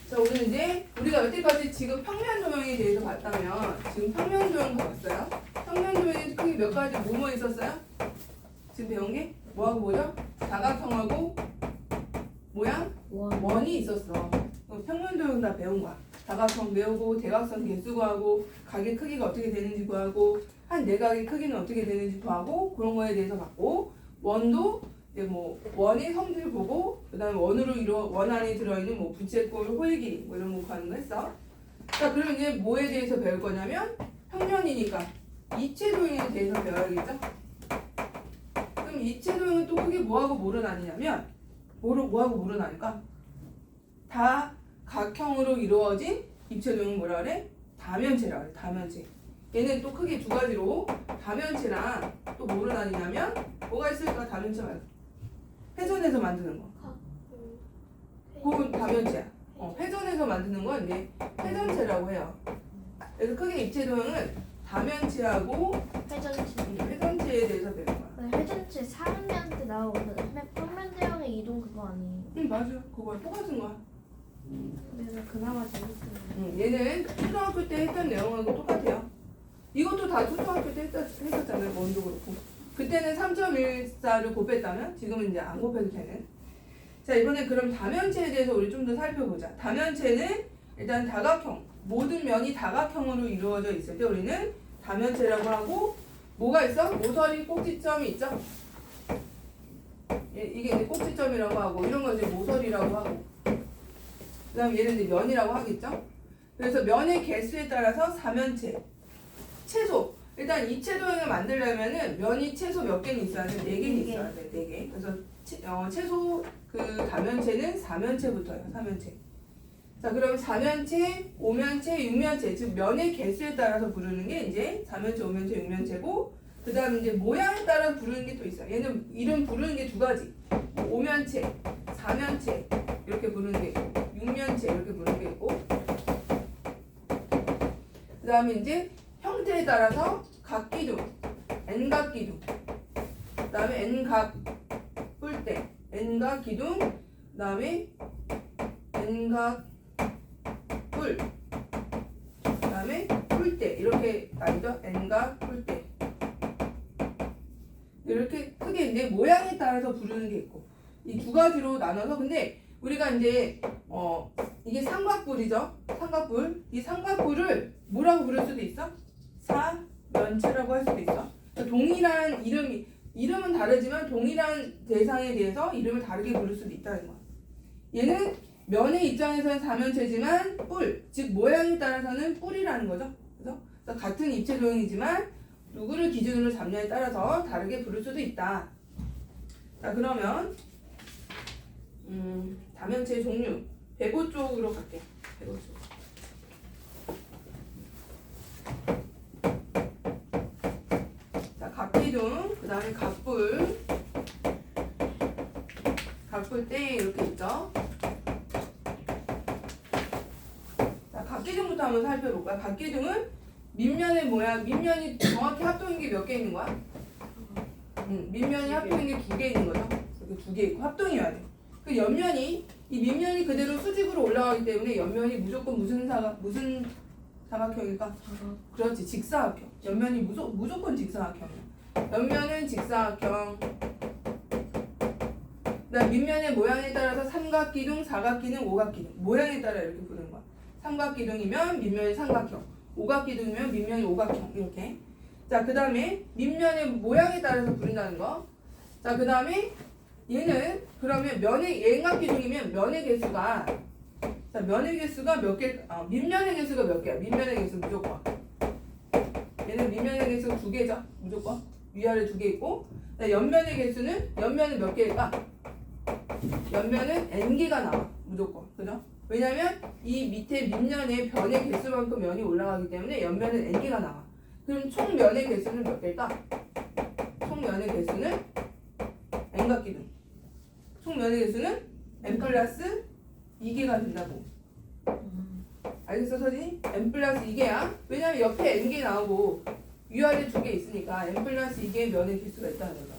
자 오늘 이제 우리가 여태까지 지금 평면 조형에 대해서 봤다면 지금 평면 조형 봤어요? 평면 조형에 크게 몇 가지 뭐뭐 있었어요? 지금 배운 게 뭐하고 뭐죠? 사각형하고 모양? 원이 있었어. 평면 조형 다 배운 거야. 사각형 배우고 대각선 개수 구하고 각의 크기가 어떻게 되는지 구하고 한 내각의 크기는 어떻게 되는지 구하고 그런 거에 대해서 봤고 원도 이제 뭐 원의 성질 보고 그다음에 원 안에 들어있는 뭐 부채꼴, 호의 길이 뭐 이런 거 구하는 거 했어. 자 그럼 이제 뭐에 대해서 배울 거냐면 평면이니까 이체 도형에 대해서 배워야겠죠. 그럼 이체 도형은 또 크게 뭐하고 뭐로 나뉘냐면 뭐하고 뭐로 나눌까? 다 각형으로 이루어진 입체 도형은 뭐라 그래? 다면체라 그래. 다면체. 얘는 또 크게 두 가지로 다면체랑 또 뭐로 나뉘냐면 뭐가 있을까? 다면체 말고 회전해서 만드는 거. 그건 다면체야. 회전해서 만드는 건 이제 회전체라고 해요. 그래서 크게 입체 도형은 다면체하고 회전체에 대해서 배우는 거야. 회전체 4학년 때 나오거든. 평면 도형의 이동 그거 아니에요? 응 맞아. 그거 똑같은 거야. 그래서 그나마 재밌어요. 얘는 초등학교 때 했던 내용하고 똑같아요. 이것도 다 초등학교 때 했었잖아요. 원도 그렇고. 그때는 3.14를 곱했다면 지금은 이제 안 곱해도 되는. 자 이번에 그럼 다면체에 대해서 우리 좀 더 살펴보자. 다면체는 일단 다각형, 모든 면이 다각형으로 이루어져 있을 때 우리는 다면체라고 하고 뭐가 있어? 모서리 꼭지점이 있죠? 이게 이제 꼭지점이라고 하고 이런 거 이제 모서리라고 하고 그 다음 얘는 이제 면이라고 하겠죠? 그래서 면의 개수에 따라서 사면체 최소 일단 이체 도형을 만들려면은 면이 최소 몇 개는 있어야 돼? 4개는 있어야 돼. 4개. 그래서 최소 그 다면체는 4면체부터예요. 4면체. 자, 그럼 4면체, 5면체, 6면체 즉 면의 개수에 따라서 부르는 게 이제 4면체, 5면체, 6면체고 그 다음 이제 모양에 따라 부르는 게 또 있어요. 얘는 이름 부르는 게 두 가지. 5면체, 4면체 이렇게 부르는 게 있고 6면체 이렇게 부르는 게 있고 그 다음에 이제 형태에 따라서 각기둥, n각 기둥, 그 다음에 n각 뿔대, n각 기둥, 그 다음에 n각 뿔, 그 다음에 뿔대 이렇게 나뉘죠. n각 뿔대 이렇게 크게 이제 모양에 따라서 부르는 게 있고 이 두 가지로 나눠서 근데 우리가 이제 이게 삼각뿔이죠. 삼각뿔. 이 삼각뿔을 뭐라고 부를 수도 있어? 사면체라고 할 수도 있어. 그러니까 동일한 이름은 다르지만 동일한 대상에 대해서 이름을 다르게 부를 수도 있다는 거야. 얘는 면의 입장에서는 사면체지만 뿔, 즉 모양에 따라서는 뿔이라는 거죠. 그래서 같은 입체 도형이지만 누구를 기준으로 잡냐에 따라서 다르게 부를 수도 있다. 자 그러면 다면체 종류 배고 쪽으로 갈게. 배고 쪽. 자 각기둥, 그 다음에 각뿔, 각뿔대 이렇게 있죠. 자 각기둥부터 한번 살펴볼까요? 각기둥은 밑면의 모양, 밑면이 정확히 합동인 게 몇 개 있는 거야? 밑면이 합동인 게 2개 있는 거죠. 이렇게 2개 있고 합동이어야 돼. 그 옆면이 이 밑면이 그대로 수직으로 올라가기 때문에 옆면이 무조건 무슨 사각형일까? 그렇지, 직사각형. 옆면이 무조건 직사각형이야. 옆면은 직사각형. 그다음 밑면의 모양에 따라서 삼각기둥, 사각기둥, 오각기둥. 모양에 따라 이렇게 부르는 거야. 삼각기둥이면 밑면이 삼각형, 오각기둥이면 밑면이 오각형 이렇게. 자, 그 다음에 밑면의 모양에 따라서 부른다는 거. 자, 그 다음에 얘는 그러면 얘가 기둥이면 면의 개수가 자 면의 개수가 몇 개? 밑면의 개수가 몇 개야? 밑면의 개수 무조건. 얘는 밑면의 개수가 2개죠. 무조건 위아래 2개 있고. 옆면의 개수는 옆면은 몇 개일까? 옆면은 n개가 나와 무조건. 그죠? 왜냐면 이 밑에 밑면의 변의 개수만큼 면이 올라가기 때문에 옆면은 n개가 나와. 그럼 총 면의 개수는 몇 개일까? 총 면의 개수는 n각 기둥. 총 면의 개수는 n 플러스 2개가 된다고. 알겠어, 서진이? n 플러스 2개야. 왜냐면 옆에 n개 나오고 위아래 2개 있으니까 n 플러스 2개의 면의 개수가 있다는 거죠.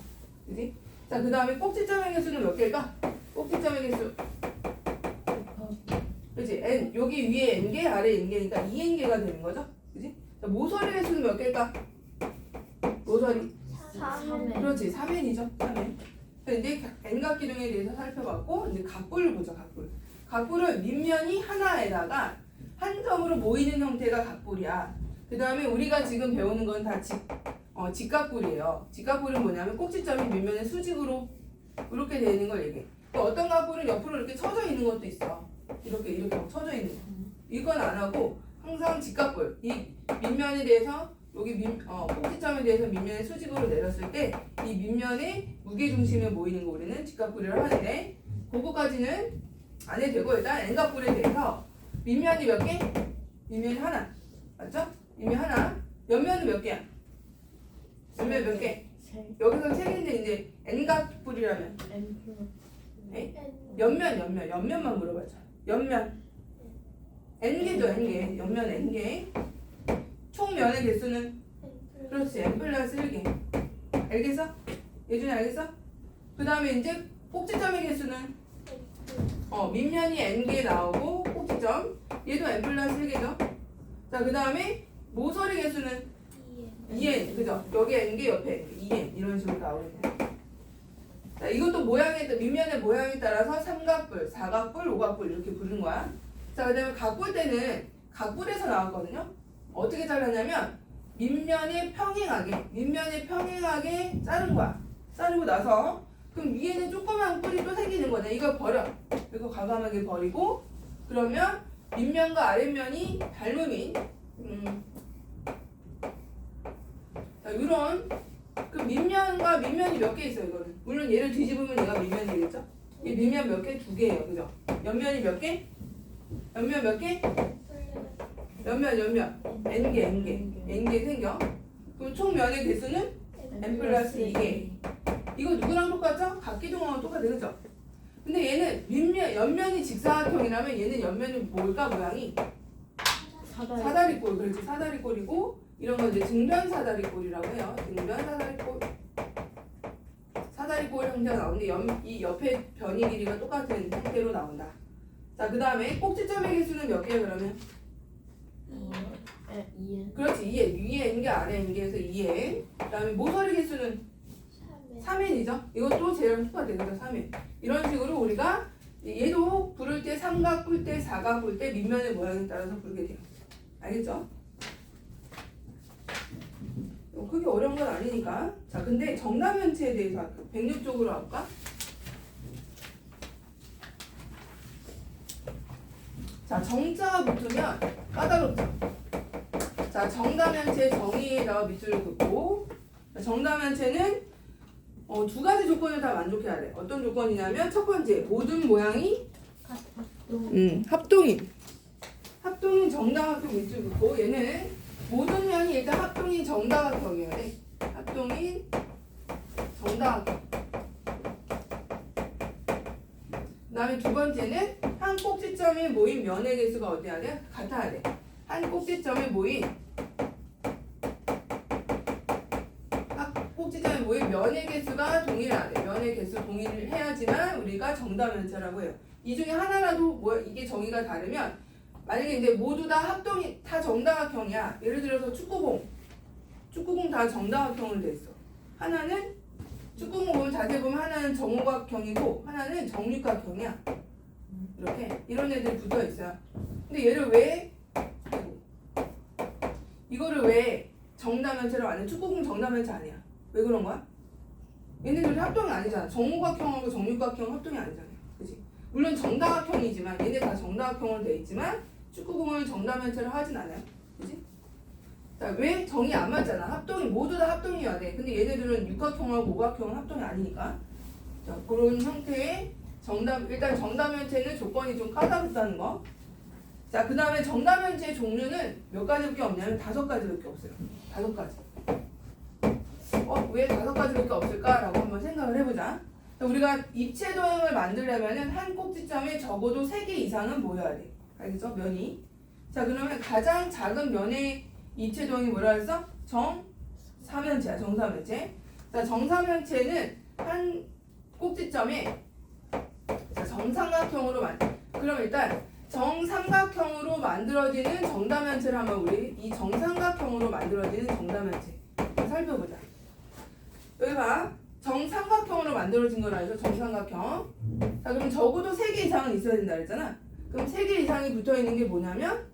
그지? 자, 그 다음에 꼭지점의 개수는 몇 개일까? 꼭지점의 개수. 그지? n, 여기 위에 n개, 아래 n개니까 2n개가 되는 거죠. 그지? 자, 모서리 개수는 몇 개일까? 모서리. 3회. 그렇지, 3n이죠. 3n. 이제 n각 기둥에 대해서 살펴봤고 이제 각뿔을 보죠. 각뿔은 밑면이 하나에다가 한 점으로 모이는 형태가 각뿔이야. 그 다음에 우리가 지금 배우는 건 다 직각뿔이에요. 직각뿔은 뭐냐면 꼭지점이 밑면에 수직으로 이렇게 되어 있는 걸 얘기해. 또 어떤 각뿔은 옆으로 이렇게 쳐져 있는 것도 있어. 이렇게 쳐져 있는 거. 이건 안 하고 항상 직각뿔. 이 밑면에 대해서 여기 꼭지점에 대해서 밑면의 수직으로 내렸을 때 이 밑면의 무게중심에 모이는 거 우리는 직각뿔이라고 하는데 그거까지는 안 해도 되고 일단 n각뿔에 대해서 밑면이 몇 개? 밑면이 하나. 맞죠? 밑면 하나. 옆면은 몇 개야? 옆면 몇 개? 여기서 3개인데 이제 n각뿔이라면 옆면만 물어봐줘. 옆면 n개죠, n개. 옆면 n개. 총 면의 개수는 그렇지, n 플러스 1개. 알겠어? 예준이 알겠어? 그 다음에 이제 꼭지점의 개수는 밑면이 n개 나오고 꼭지점 얘도 n 플러스 1개죠. 자, 그 다음에 모서리 개수는 2n. 그죠? 여기 n개 옆에 2n 이런 식으로 나오겠네. 자, 이것도 밑면의 모양에 따라서 삼각뿔, 사각뿔, 오각뿔 이렇게 부르는 거야. 자, 그 다음에 각뿔 때는 각뿔에서 나왔거든요. 어떻게 잘랐냐면 밑면에 평행하게 자른 거야. 자르고 나서 그럼 위에는 조그만 뿔이 또 생기는 거네. 이거 버려. 이거 과감하게 버리고 그러면 밑면과 아랫면이 닮음인 자, 이런 그 밑면과 밑면이 몇 개 있어요. 이거는 물론 얘를 뒤집으면 얘가 밑면이겠죠. 이 밑면 몇 개? 2개예요. 그죠? 옆면이 몇 개? 옆면 몇 개? 옆면 n개 생겨. 그럼 총 면의 개수는 n 플러스 2개. 이거 누구랑 똑같죠? 각기둥하고 똑같아. 그죠? 근데 얘는 옆면이 직사각형이라면 얘는 옆면이 뭘까? 모양이 사다리꼴, 그렇지. 사다리꼴이고 이런 거 이제 등변 사다리꼴이라고 해요. 등변 사다리꼴. 사다리꼴 형태가 나오는데 이 옆에 변이 길이가 똑같은 형태로 나온다. 자, 그 다음에 꼭지점의 개수는 몇 개야 그러면? 2엔. 그렇지. 2n. 위에 n개 아래 n개 해서 2n. 그 다음에 모서리 개수는 3n이죠. 이것도 쟤랑 똑같아. 그래서 3n. 이런 식으로 우리가 얘도 부를 때 삼각 풀 때 사각 풀 때 밑면의 모양에 따라서 부르게 돼요. 알겠죠? 크게 어려운 건 아니니까. 자, 근데 정답면체에 대해서 할게요. 106쪽으로 할까? 자, 정자가 붙으면 까다롭죠. 자, 정답면체 정의에다가 밑줄을 긋고, 정답면체는 두 가지 조건을 다 만족해야 돼. 어떤 조건이냐면 첫 번째, 모든 모양이 합동인. 합동인 정다각형 밑줄 긋고, 얘는 모든 모양이 일단 합동인 정다각형이어야 돼. 합동인 정다각형. 그 다음에 두 번째는 한 꼭지점에 모인 면의 개수가 어때야 돼? 같아야 돼. 한 꼭지점에 모인 면의 개수가 동일해야 돼. 면의 개수 동일을 해야지만 우리가 정답면체라고 해요. 이 중에 하나라도 이게 정의가 다르면 만약에 이제 모두 다 합동이 다 정다각형이야. 예를 들어서 축구공 다 정다각형으로 돼 있어. 하나는 축구공 보면 자세히 보면 하나는 정오각형이고 하나는 정육각형이야. 이렇게 이런 애들이 붙어 있어요. 근데 얘를 왜 이거를 왜 정답면체로 안 해? 축구공 정답면체 아니야. 왜 그런 거야? 얘네들이 합동이 아니잖아. 정오각형하고 정육각형 합동이 아니잖아요. 그치? 물론 정다각형이지만 얘네 다 정다각형으로 돼 있지만 축구공을 정답면체로 하진 않아요. 그치? 자, 왜 정이 안 맞잖아. 합동이 모두 다 합동이어야 돼. 근데 얘네들은 육각형하고 오각형은 합동이 아니니까. 자, 그런 형태의 일단 정답면체는 조건이 좀 까다롭다는 거. 자, 그 다음에 정답면체의 종류는 몇 가지밖에 없냐면 5가지밖에 없어요. 5가지. 왜 5가지밖에 없을까라고 한번 생각을 해보자. 우리가 입체 도형을 만들려면은 한 꼭지점에 적어도 3개 이상은 모여야 돼. 알겠죠? 면이. 자, 그러면 가장 작은 면의 입체 도형이 뭐라 했어? 정사면체야. 정사면체. 자, 정사면체는 한 꼭지점에 정삼각형으로 그럼 일단 정삼각형으로 만들어지는 정답면체를 하면 우리 이 정삼각형으로 만들어지는 정답면체 살펴보자. 여기 봐. 정삼각형으로 만들어진 거라 해서 정삼각형. 자, 그럼 적어도 3개 이상은 있어야 된다 그랬잖아. 그럼 3개 이상이 붙어 있는 게 뭐냐면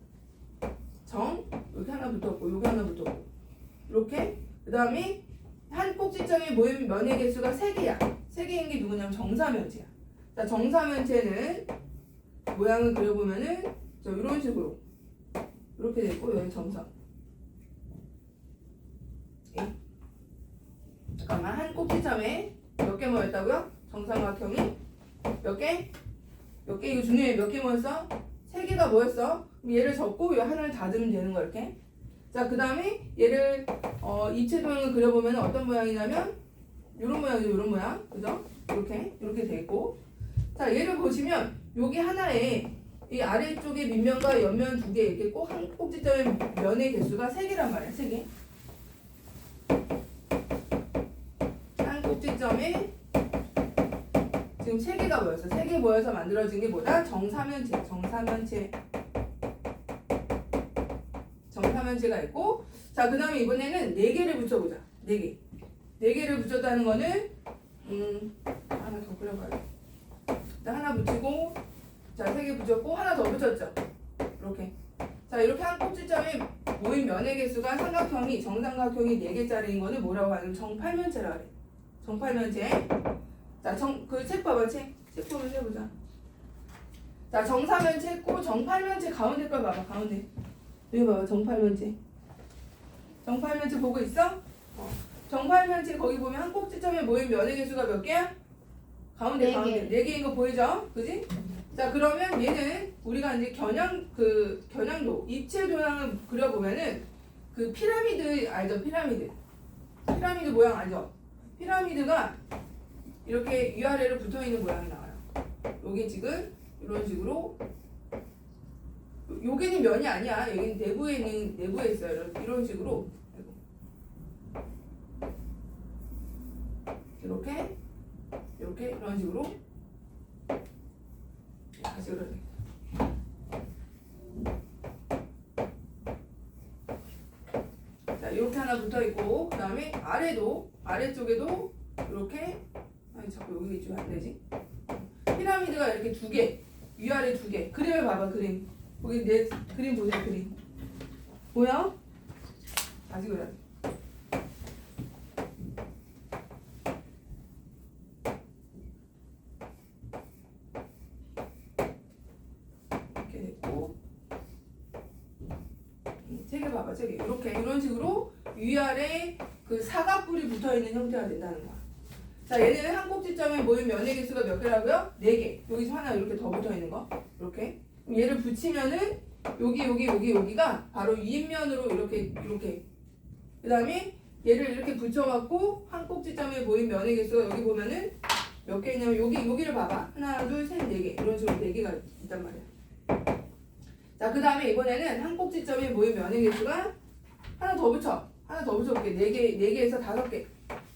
이렇게 하나 붙었고 여기 하나 붙었고 이렇게. 그 다음에 한 꼭지점에 모인 면의 개수가 3개야. 3개인 게 누구냐면 정사면체야. 자, 정사면체는 모양을 그려보면은 이런 식으로 이렇게 돼 있고 여기 정사. 잠깐만, 한 꼭지점에 몇 개 모였다고요? 정삼각형이 몇 개? 이거 중요해. 몇 개 모였어? 3개가 모였어. 그럼 얘를 접고 이 하나를 닫으면 되는 거야. 이렇게. 자, 그 다음에 얘를 입체 도형을 그려보면 어떤 모양이냐면 이런 모양이죠. 이런 모양. 그죠? 이렇게 돼 있고. 자, 얘를 보시면 여기 하나에 이 아래쪽에 밑면과 옆면 2개 이렇게 있고 한 꼭지점의 면의 개수가 3개란 말이야. 3개. 한 꼭지점에 지금 3개가 모였어. 3개 모여서 만들어진 게 뭐다? 정사면체가 있고. 자, 그 다음에 이번에는 4개를 붙여보자. 4개. 4개를 붙였다는 거는 하나 더 그려봐요. 하나 붙이고, 자, 3개 붙였고 하나 더 붙였죠. 이렇게. 자, 이렇게 한 꼭지점에 모인 면의 개수가 정삼각형이 4개짜리인 거는 뭐라고 하냐면 정팔면체라고 그래. 정팔면체. 자, 그 책 봐봐. 책 보면 해보자. 자, 정사면체 했고 정팔면체 가운데 걸 봐봐. 가운데. 여기 봐봐. 정팔면체 보고 있어? 정팔면체 거기 보면 한 꼭지점에 모인 면의 개수가 몇 개야? 가운데. 4개인 거 보이죠? 그지? 자, 그러면 얘는 우리가 이제 겨냥도 입체 도형을 그려보면은 그 피라미드 알죠? 피라미드 모양 알죠? 피라미드가 이렇게 위아래로 붙어 있는 모양이 나와요. 여기 지금 이런 식으로 여기는 면이 아니야. 여기는 내부에 있어요. 이런 식으로 이렇게 이런 식으로 다시 그려야 돼. 자, 이렇게 하나 붙어 있고, 그 다음에 아래쪽에도 이렇게, 아니 자꾸 여기 좀 안 되지? 피라미드가 이렇게 두 개, 위아래 두 개. 그림을 봐봐, 그림. 거기 내 그림 보세요, 그림. 보여? 다시 그려야 돼. 이렇게 됐고, 책을 봐봐, 책에. 이렇게, 이런 식으로 위아래 그 사각뿔이 붙어 있는 형태가 된다는 거야. 자, 얘는 한 꼭지점에 모인 면의 개수가 몇 개라고요? 4개. 여기서 하나 이렇게 더 붙어 있는 거. 이렇게. 그럼 얘를 붙이면은 여기가 바로 윗면으로 이렇게. 그 다음에 얘를 이렇게 붙여갖고 한 꼭지점에 모인 면의 개수가 여기 보면은 몇 개 있냐면 여기를 봐봐. 하나, 둘, 셋, 4개. 이런 식으로 4개가 있단 말이야. 자, 그 다음에 이번에는 한 꼭지점에 모인 면의 개수가 하나 더 붙여볼게. 4개에서 5개.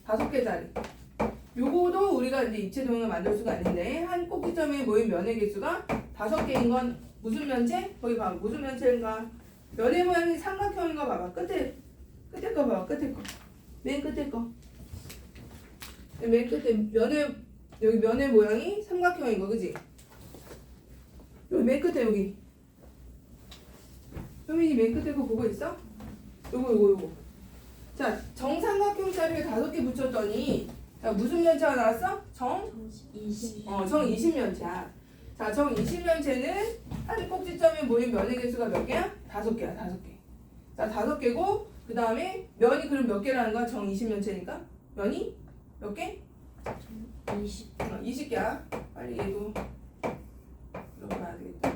5개짜리. 요거도 우리가 이제 입체 도형을 만들 수가 있는데, 한 꼭지점에 모인 면의 개수가 5개인 건 무슨 면체? 거기 봐봐. 무슨 면체인가? 면의 모양이 삼각형인 거 봐봐. 끝에 거 봐봐. 끝에 거. 맨 끝에 거. 맨 끝에 여기 면의 모양이 삼각형인 거, 그지? 여기 맨 끝에 여기. 효민이 맨 끝에 거 보고 있어? 요거. 자, 정삼각형짜리를 5개 붙였더니, 자, 무슨 면체가 나왔어? 정 20면체야. 자, 정 20면체는 한 꼭지점에 모인 면의 개수가 몇 개야? 5개야, 5개. 자, 5개고, 그 다음에 면이 그럼 몇 개라는 거야? 정 20면체니까? 면이 몇 개? 20개야. 빨리 얘도 들어가야 되겠다.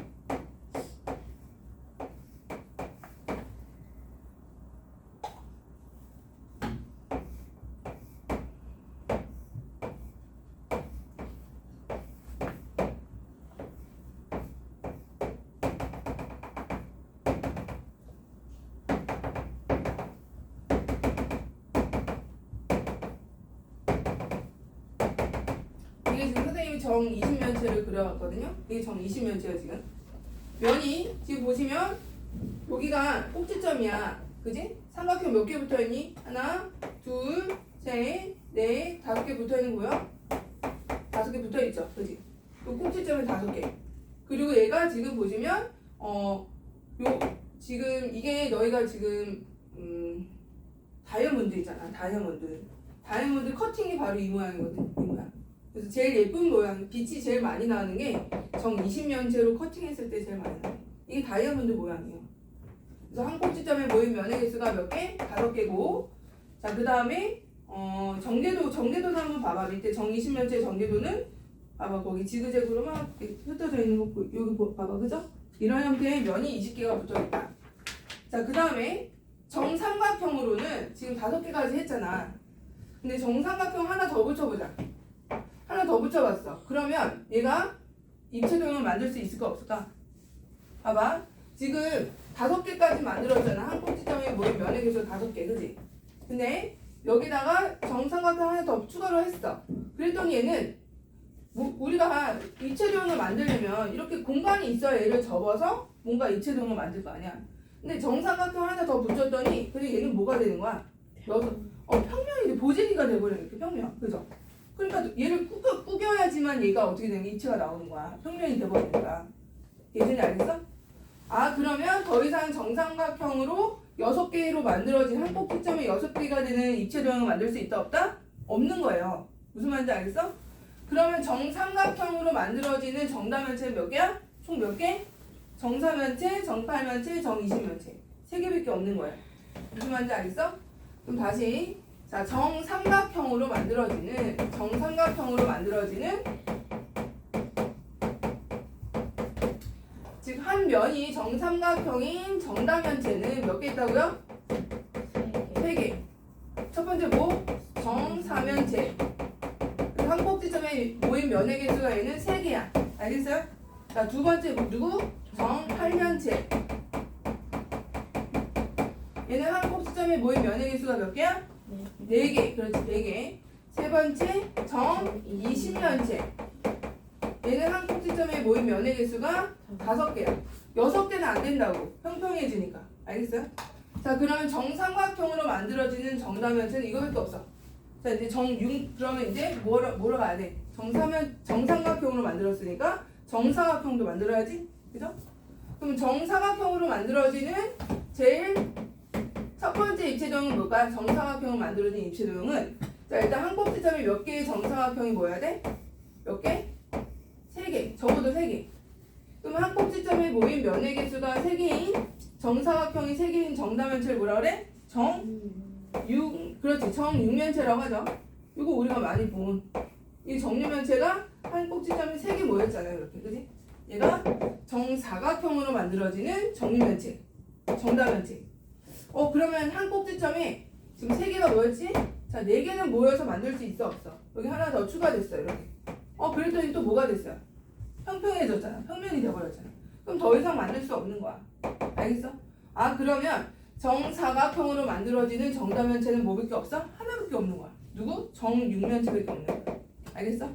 이게 지금 선생님이 정 20면체를 그려왔거든요. 이게 정 20면체야 지금. 면이 지금 보시면 여기가 꼭지점이야. 그지? 삼각형 몇 개 붙어있니? 하나, 둘, 셋, 넷, 5개 붙어있는 거야. 5개 붙어있죠. 그지? 요 꼭지점에 5개. 그리고 얘가 지금 보시면 지금 이게 너희가 지금 다이아몬드 있잖아. 다이아몬드 커팅이 바로 이 모양이거든. 이 모양. 그래서 제일 예쁜 모양, 빛이 제일 많이 나는 게 정 20면체로 커팅했을 때 제일 많이 나요. 이게 다이아몬드 모양이에요. 그래서 한 꼭지점에 모인 면의 개수가 몇 개? 5개고. 자, 그 다음에 정제도도 한번 봐봐. 밑에 정 20면체 정제도는 봐봐. 거기 지그재그로 막 흩어져 있는 거 여기 봐봐. 그죠? 이런 형태의 면이 20개가 붙어있다. 자, 그 다음에 정삼각형으로는 지금 5개까지 했잖아. 근데 정삼각형 하나 더 붙여보자. 하나 더 붙여봤어. 그러면 얘가 입체 도형을 만들 수 있을까 없을까? 봐봐. 지금 5개까지 만들었잖아. 한 꼭지점에 모인 면의 개수 5개, 그지? 근데 여기다가 정삼각형 하나 더 추가로 했어. 그랬더니 얘는 우리가 입체 도형을 만들려면 이렇게 공간이 있어야 얘를 접어서 뭔가 입체 도형을 만들 거 아니야. 근데 정삼각형 하나 더 붙였더니 근데 얘는 뭐가 되는 거야? 평면이 보재기가 돼버려. 이렇게 평면. 그죠? 그러니까 얘를 꾸겨야지만 얘가 어떻게 되는 게 입체가 나오는 거야. 평면이 돼버리니까. 예전에 알겠어? 아, 그러면 더 이상 정삼각형으로 6개로 만들어진 한 꼭지점에 6개가 되는 입체 도형을 만들 수 있다 없다? 없는 거예요. 무슨 말인지 알겠어? 그러면 정삼각형으로 만들어지는 정다면체는 몇 개야? 총 몇 개? 정사면체, 정팔면체, 정이십면체 3개밖에 없는 거예요. 무슨 말인지 알겠어? 그럼 다시 자, 정삼각형으로 만들어지는 즉 한 면이 정삼각형인 정다면체는 몇 개 있다고요? 3개. 첫 번째 뭐? 정사면체. 한 꼭지점에 모인 면의 개수가 얘는 3개야. 알겠어요? 자, 두 번째 누구? 정팔면체. 얘는 한 꼭지점에 모인 면의 개수가 몇 개야? 네. 4개. 그렇지, 4개. 세 번째, 정 20면체. 얘는 한 꼭지점에 모인 면의 개수가 5개야. 6개는 안 된다고. 평평해지니까. 알겠어요? 자, 그러면 정삼각형으로 만들어지는 정다면체는 이거밖에 없어. 자, 이제 그러면 이제 뭐로 가야 돼? 정삼각형으로 만들었으니까 정사각형도 만들어야지. 그죠? 그럼 정사각형으로 만들어지는 제일 첫 번째 입체도형은 뭘까? 정사각형을 만들어진 입체도형은 자, 일단 한 꼭지점에 몇 개의 정사각형이 모여야 돼? 몇 개? 3개. 적어도 3개. 그럼 한 꼭지점에 모인 면의 개수가 3개인 정사각형이 3개인 정다면체를 뭐라 그래? 그렇지. 정육면체라고 하죠. 이거 우리가 많이 본 이 정육면체가 한 꼭지점에 3개 모였잖아요. 이렇게. 그지? 얘가 정사각형으로 만들어지는 정육면체. 정다면체. 그러면 한 꼭지점에 지금 3개가 모였지? 자, 4개는 모여서 만들 수 있어, 없어? 여기 하나 더 추가됐어요. 이렇게. 그랬더니 또 뭐가 됐어요? 평평해졌잖아. 평면이 되어버렸잖아. 그럼 더 이상 만들 수 없는 거야. 알겠어? 그러면 정사각형으로 만들어지는 정다면체는 뭐밖에 없어? 하나밖에 없는 거야. 누구? 정육면체밖에 없는 거야. 알겠어?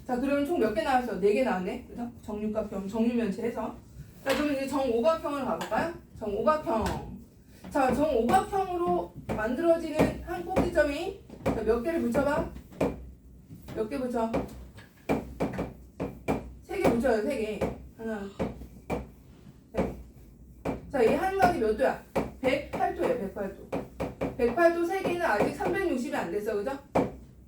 자, 그러면 총 몇 개 나왔어? 4개 나왔네. 그죠? 정육각형, 정육면체 해서. 자, 그럼 이제 정오각형으로 가볼까요? 정오각형. 자, 정오각형으로 만들어지는 한 꼭지점이 몇 개를 붙여봐? 몇 개 붙여? 3개 붙여요. 3개. 하나, 셋. 자, 이 한 각이 몇 도야? 108도예요. 108도. 108도 3개는 아직 360이 안 됐어. 그죠?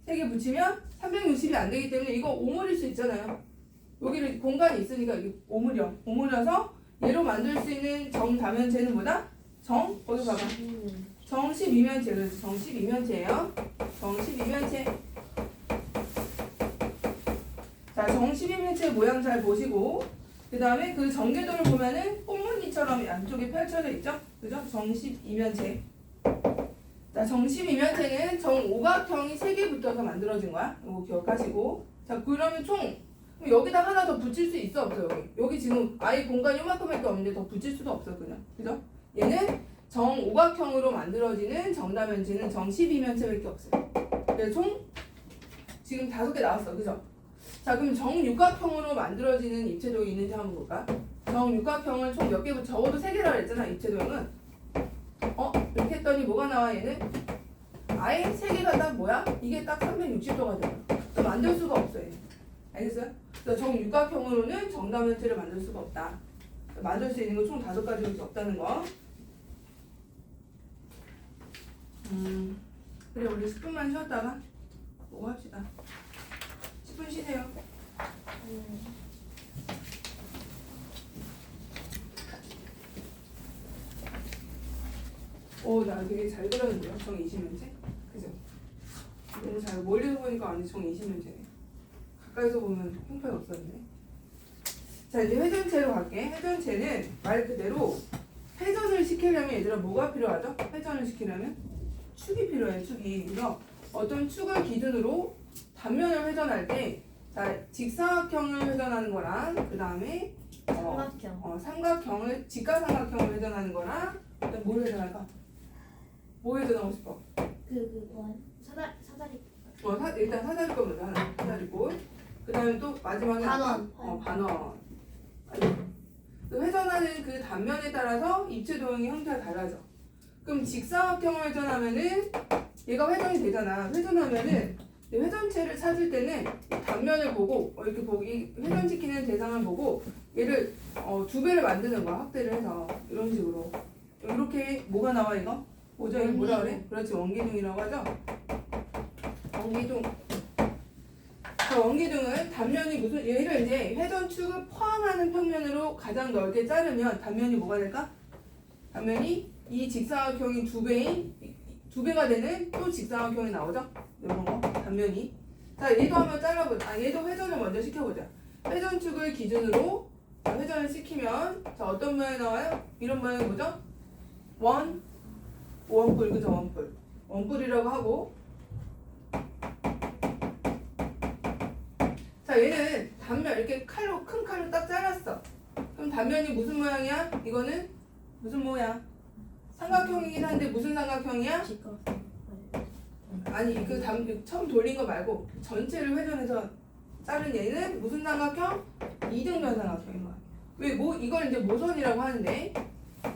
3개 붙이면 360이 안 되기 때문에 이거 오물일 수 있잖아요. 여기를 공간이 있으니까 이게 오물려서 얘로 만들 수 있는 정다면체는 뭐다? 거기 봐봐. 정 12면체. 그래서 정 12면체예요. 정 12면체. 자, 정 12면체 모양 잘 보시고 그 다음에 그 전개도를 보면은 꽃무늬처럼 안쪽에 펼쳐져 있죠? 그죠? 정 12면체. 자, 정 12면체는 정오각형이 3개 붙어서 만들어진 거야. 이거 기억하시고. 자, 그러면 그럼 여기다 하나 더 붙일 수 있어, 없어? 여기 지금 아예 공간이 요만큼밖에 없는데 더 붙일 수도 없어, 그냥. 그죠? 얘는 정오각형으로 만들어지는 정다면체는 정 12면체밖에 없어요. 그래서 총 지금 5개 나왔어, 그죠? 자, 그럼 정육각형으로 만들어지는 입체도형이 있는지 한번 볼까? 정육각형은 총 몇 개 적어도 3개라 그랬잖아, 입체도형은. 이렇게 했더니 뭐가 나와, 얘는? 아예 3개가 딱 뭐야? 이게 딱 360도가 돼요. 만들 수가 없어, 얘는. 알겠어요? 그래서 정육각형으로는 정다면체를 만들 수가 없다. 만들 수 있는 거 총 5가지밖에 없다는 거. 그래, 우리 10분만 쉬었다가 보고 합시다. 10분 쉬세요. 나 되게 잘 그렸는데요. 정 20면체? 그죠? 너무 잘 멀리서 보니까 완전 정 20면체네. 가까이서 보면 형편이 없었는데. 자, 이제 회전체로 갈게. 회전체는 말 그대로 회전을 시키려면 얘들아 뭐가 필요하죠? 회전을 시키려면 축이 필요해. 축이. 그래서 어떤 축을 기준으로 단면을 회전할 때 자, 직사각형을 회전하는 거랑 그 다음에 삼각형을 직가삼각형을 회전하는 거랑 일단 뭘 회전할까? 뭐 회전하고 싶어? 사다리. 일단 사다리꼴 먼저 하나. 사다리꼴. 그 다음에 또 마지막에 반원. 반원. 그 회전하는 그 단면에 따라서 입체도형의 형태가 달라져. 그럼 직사각형을 회전하면은 얘가 회전이 되잖아. 회전하면은 회전체를 찾을 때는 단면을 보고 이렇게 보기 회전시키는 대상을 보고 얘를 2배를 만드는 거야. 확대를 해서 이런 식으로. 이렇게 뭐가 나와 이거? 뭐죠? 이거 뭐라 그래? 그렇지, 원기둥이라고 하죠. 원기둥. 자, 원기둥은 단면이 얘를 이제 회전축을 포함하는 평면으로 가장 넓게 자르면 단면이 뭐가 될까? 단면이 이 직사각형이 2배가 되는 또 직사각형이 나오죠? 이런 거, 단면이. 자, 얘도 한번 잘라보자. 얘도 회전을 먼저 시켜보자. 회전축을 기준으로 회전을 시키면 자, 어떤 모양이 나와요? 이런 모양이 뭐죠? 원뿔, 그죠? 원뿔. 원뿔이라고 하고. 자, 얘는 단면 이렇게 큰 칼로 딱 잘랐어. 그럼 그럼 단면이 무슨 모양이야? 이거는 무슨 모양? 삼각형이긴 한데 무슨 삼각형이야? 지금 아니 처음 돌린 거 말고 전체를 회전해서 자른 얘는 무슨 삼각형? 이등변 삼각형인 거야. 왜 이걸 이제 모선이라고 하는데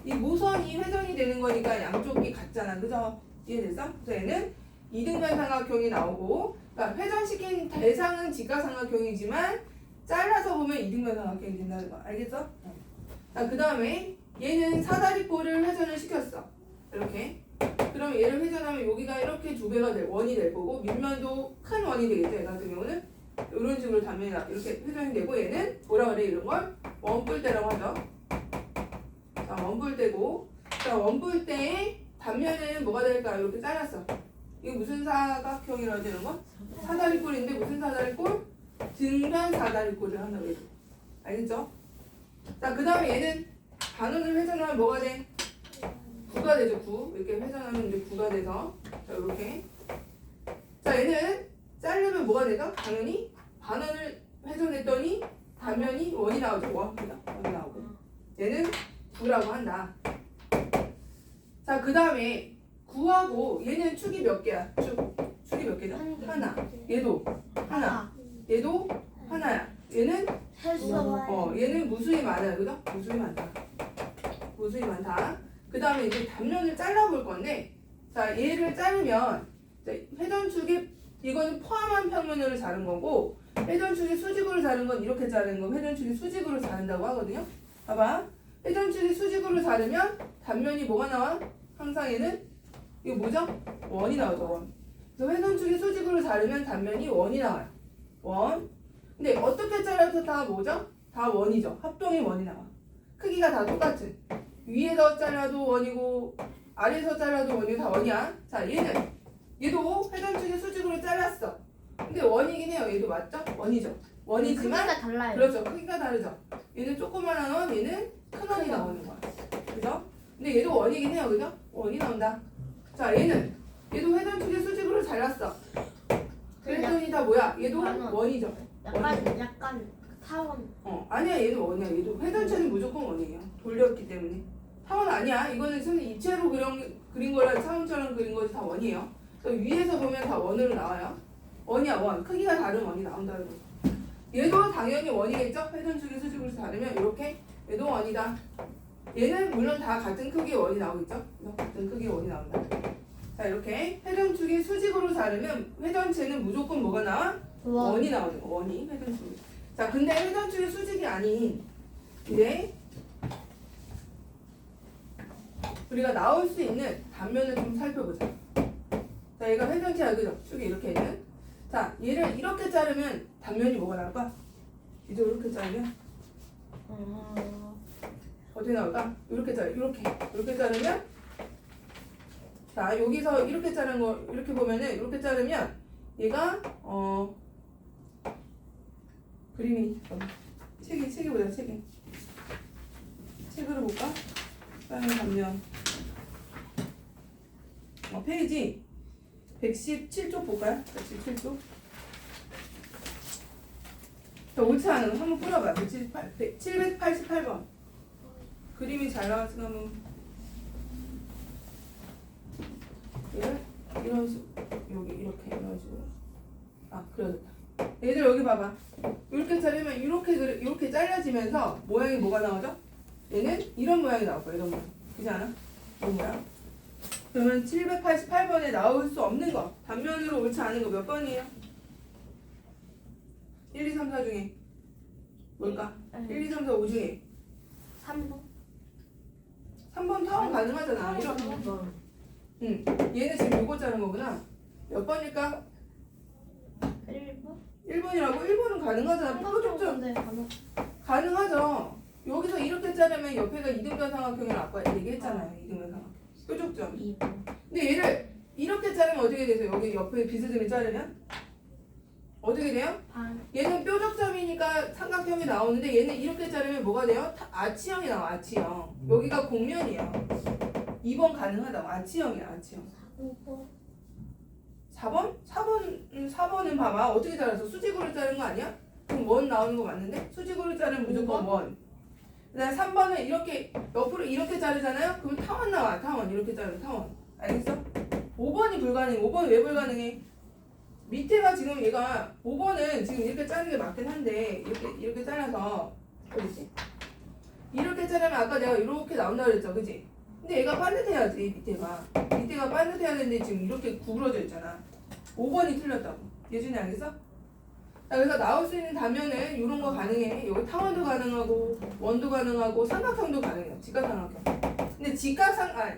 이 모선이 회전이 되는 거니까 양쪽이 같잖아, 그죠? 이해됐어? 그래서 얘는 이등변 삼각형이 나오고, 그러니까 회전시킨 대상은 직각삼각형이지만 잘라서 보면 이등변 삼각형이 된다는 거, 알겠어? 자, 그 다음에 얘는 사다리꼴을 회전을 시켰어. 이렇게. 그럼 얘를 회전하면 여기가 이렇게 두 배가 원이 될 거고, 밑면도 큰 원이 되겠죠. 얘 같은 경우는 이런 식으로 단면이 이렇게 회전이 되고, 얘는 뭐라 그래? 이런 걸 원뿔대라고 하죠. 자, 원뿔대고, 자, 원뿔대의 단면에는 뭐가 될까? 이렇게 잘랐어. 이게 무슨 사각형이라고 되는 거? 사다리꼴인데 무슨 사다리꼴? 등변 사다리꼴을 한다고 해요. 알겠죠? 자, 그 다음에 얘는 반원을 회전하면 뭐가 돼? 9가 되죠. 9. 이렇게 회전하면 이제 9가 돼서, 자, 이렇게. 자, 얘는 자르면 뭐가 되죠? 당연히 반원을 회전했더니 단면이 원이 나오죠. 원이 나오고. 얘는 9라고 한다. 자, 그 다음에 9하고 얘는 축이 몇 개야? 축이 몇 개죠? 하나. 얘도 하나. 얘도 하나야. 얘는 얘는 무수히 많아요. 그죠? 무수히 많다. 무수히 많다. 그 다음에 이제 단면을 잘라볼 건데, 자, 얘를 자르면 회전축에 이거는 포함한 평면으로 자른 거고, 회전축이 수직으로 자른 건 이렇게 자르는 거, 회전축이 수직으로 자른다고 하거든요. 봐봐. 회전축이 수직으로 자르면 단면이 뭐가 나와? 항상 얘는 이거 뭐죠? 원이 나오죠. 원. 그래서 회전축이 수직으로 자르면 단면이 원이 나와요. 원. 근데 어떻게 잘라도 다 뭐죠? 다 원이죠. 합동의 원이 나와. 크기가 다 똑같은. 위에서 잘라도 원이고 아래에서 잘라도 원이고 다 원이야. 자, 얘도 회전축이 수직으로 잘랐어. 근데 원이긴 해요. 얘도 맞죠? 원이죠. 원이지만 크기가 달라요. 그렇죠. 크기가 다르죠. 얘는 조그만한 원, 얘는 큰 원이 나오는 거야. 그죠? 근데 얘도 원이긴 해요. 그죠? 원이 나온다. 자, 얘도 회전축이 수직으로 잘랐어. 그랬더니 다 뭐야? 얘도 반원. 원이죠. 약간 타원. 아니야. 얘도 원이야. 얘도 회전체는 무조건 원이에요. 돌렸기 때문에. 타원 아니야. 이거는 선생님 입체로 그린 거라 타원처럼 그린 거지 다 원이에요. 그래서 위에서 보면 다 원으로 나와요. 원이야, 원. 크기가 다른 원이 나온다는 거. 얘도 당연히 원이겠죠? 회전축이 수직으로 다르면 이렇게 얘도 원이다. 얘는 물론 다 같은 크기의 원이 나오겠죠? 같은 크기의 원이 나온다. 자, 이렇게 회전축이 수직으로 자르면 회전체는 무조건 뭐가 나와? 원이 나오죠. 원이 회전축이. 자, 근데 회전축이 수직이 아닌 이제 우리가 나올 수 있는 단면을 좀 살펴보자. 자, 얘가 회전체야, 그죠? 축이 이렇게 있는. 자, 얘를 이렇게 자르면 단면이 뭐가 나올까? 이제 이렇게 자르면 어떻게 나올까? 이렇게 자르면 자, 여기서 이렇게 자른 거 이렇게 보면은 이렇게 자르면 얘가 그림이 책이 보자. 책으로 볼까? 다른 단면 페이지 117쪽 볼까요? 117쪽. 자, 옳지 않은 거 한번 풀어봐. 788번. 그림이 잘 나왔으면 한번 얘를 이런 식으로 여기 이런 식으로 그려졌다. 얘들 여기 봐봐. 이렇게 자르면 이렇게 잘라지면서 모양이 뭐가 나오죠? 얘는 이런 모양이 나올 거야. 이런 모양. 그렇지 않아? 이런 모양. 그러면 788번에 나올 수 없는 거, 단면으로 옳지 않은 거 몇 번이에요? 1, 2, 3, 4 중에 뭘까? 1, 2, 3, 4, 5 중에 3번. 3번 타원 가능하잖아. 이렇게. 얘는 지금 요거 자른 거구나. 몇 번일까? 1번? 1번이라고? 1번은 가능하잖아. 표적점 가능하죠. 여기서 이렇게 자르면 옆에가 이등변 삼각형을 아까 얘기했잖아요. 이등변 삼각형. 표적점. 2번. 근데 얘를 이렇게 자르면 어떻게 되세요? 여기 옆에 비스듬히 자르면 어떻게 돼요? 반. 얘는 뾰족점이니까 삼각형이 나오는데 얘는 이렇게 자르면 뭐가 돼요? 아치형이 나와. 아치형. 여기가 곡면이에요. 2번 가능하다고. 아치형이야. 아치형. 5번. 4번? 4번은 봐봐. 어떻게 자랐어? 수직으로 자른 거 아니야? 그럼 원 나오는 거 맞는데? 수직으로 자르면 무조건 5번? 원. 그다음에 3번은 이렇게 옆으로 이렇게 자르잖아요. 그럼 타원 나와. 타원 이렇게 자르면 타원. 알겠어? 5번이 불가능해. 5번 왜 불가능해? 밑에가 지금 얘가 5번은 지금 이렇게 자르는 게 맞긴 한데 이렇게 잘라서 그렇지? 이렇게 자르면 아까 내가 이렇게 나온다 그랬죠, 그지? 근데 얘가 반듯해야지 밑에가 반듯해야 되는데 지금 이렇게 구부러져 있잖아. 5번이 틀렸다고. 예준이 알겠어? 자, 그래서 나올 수 있는 답변은 이런 거 가능해. 여기 타원도 가능하고 원도 가능하고 삼각형도 가능해요. 직각삼각형. 근데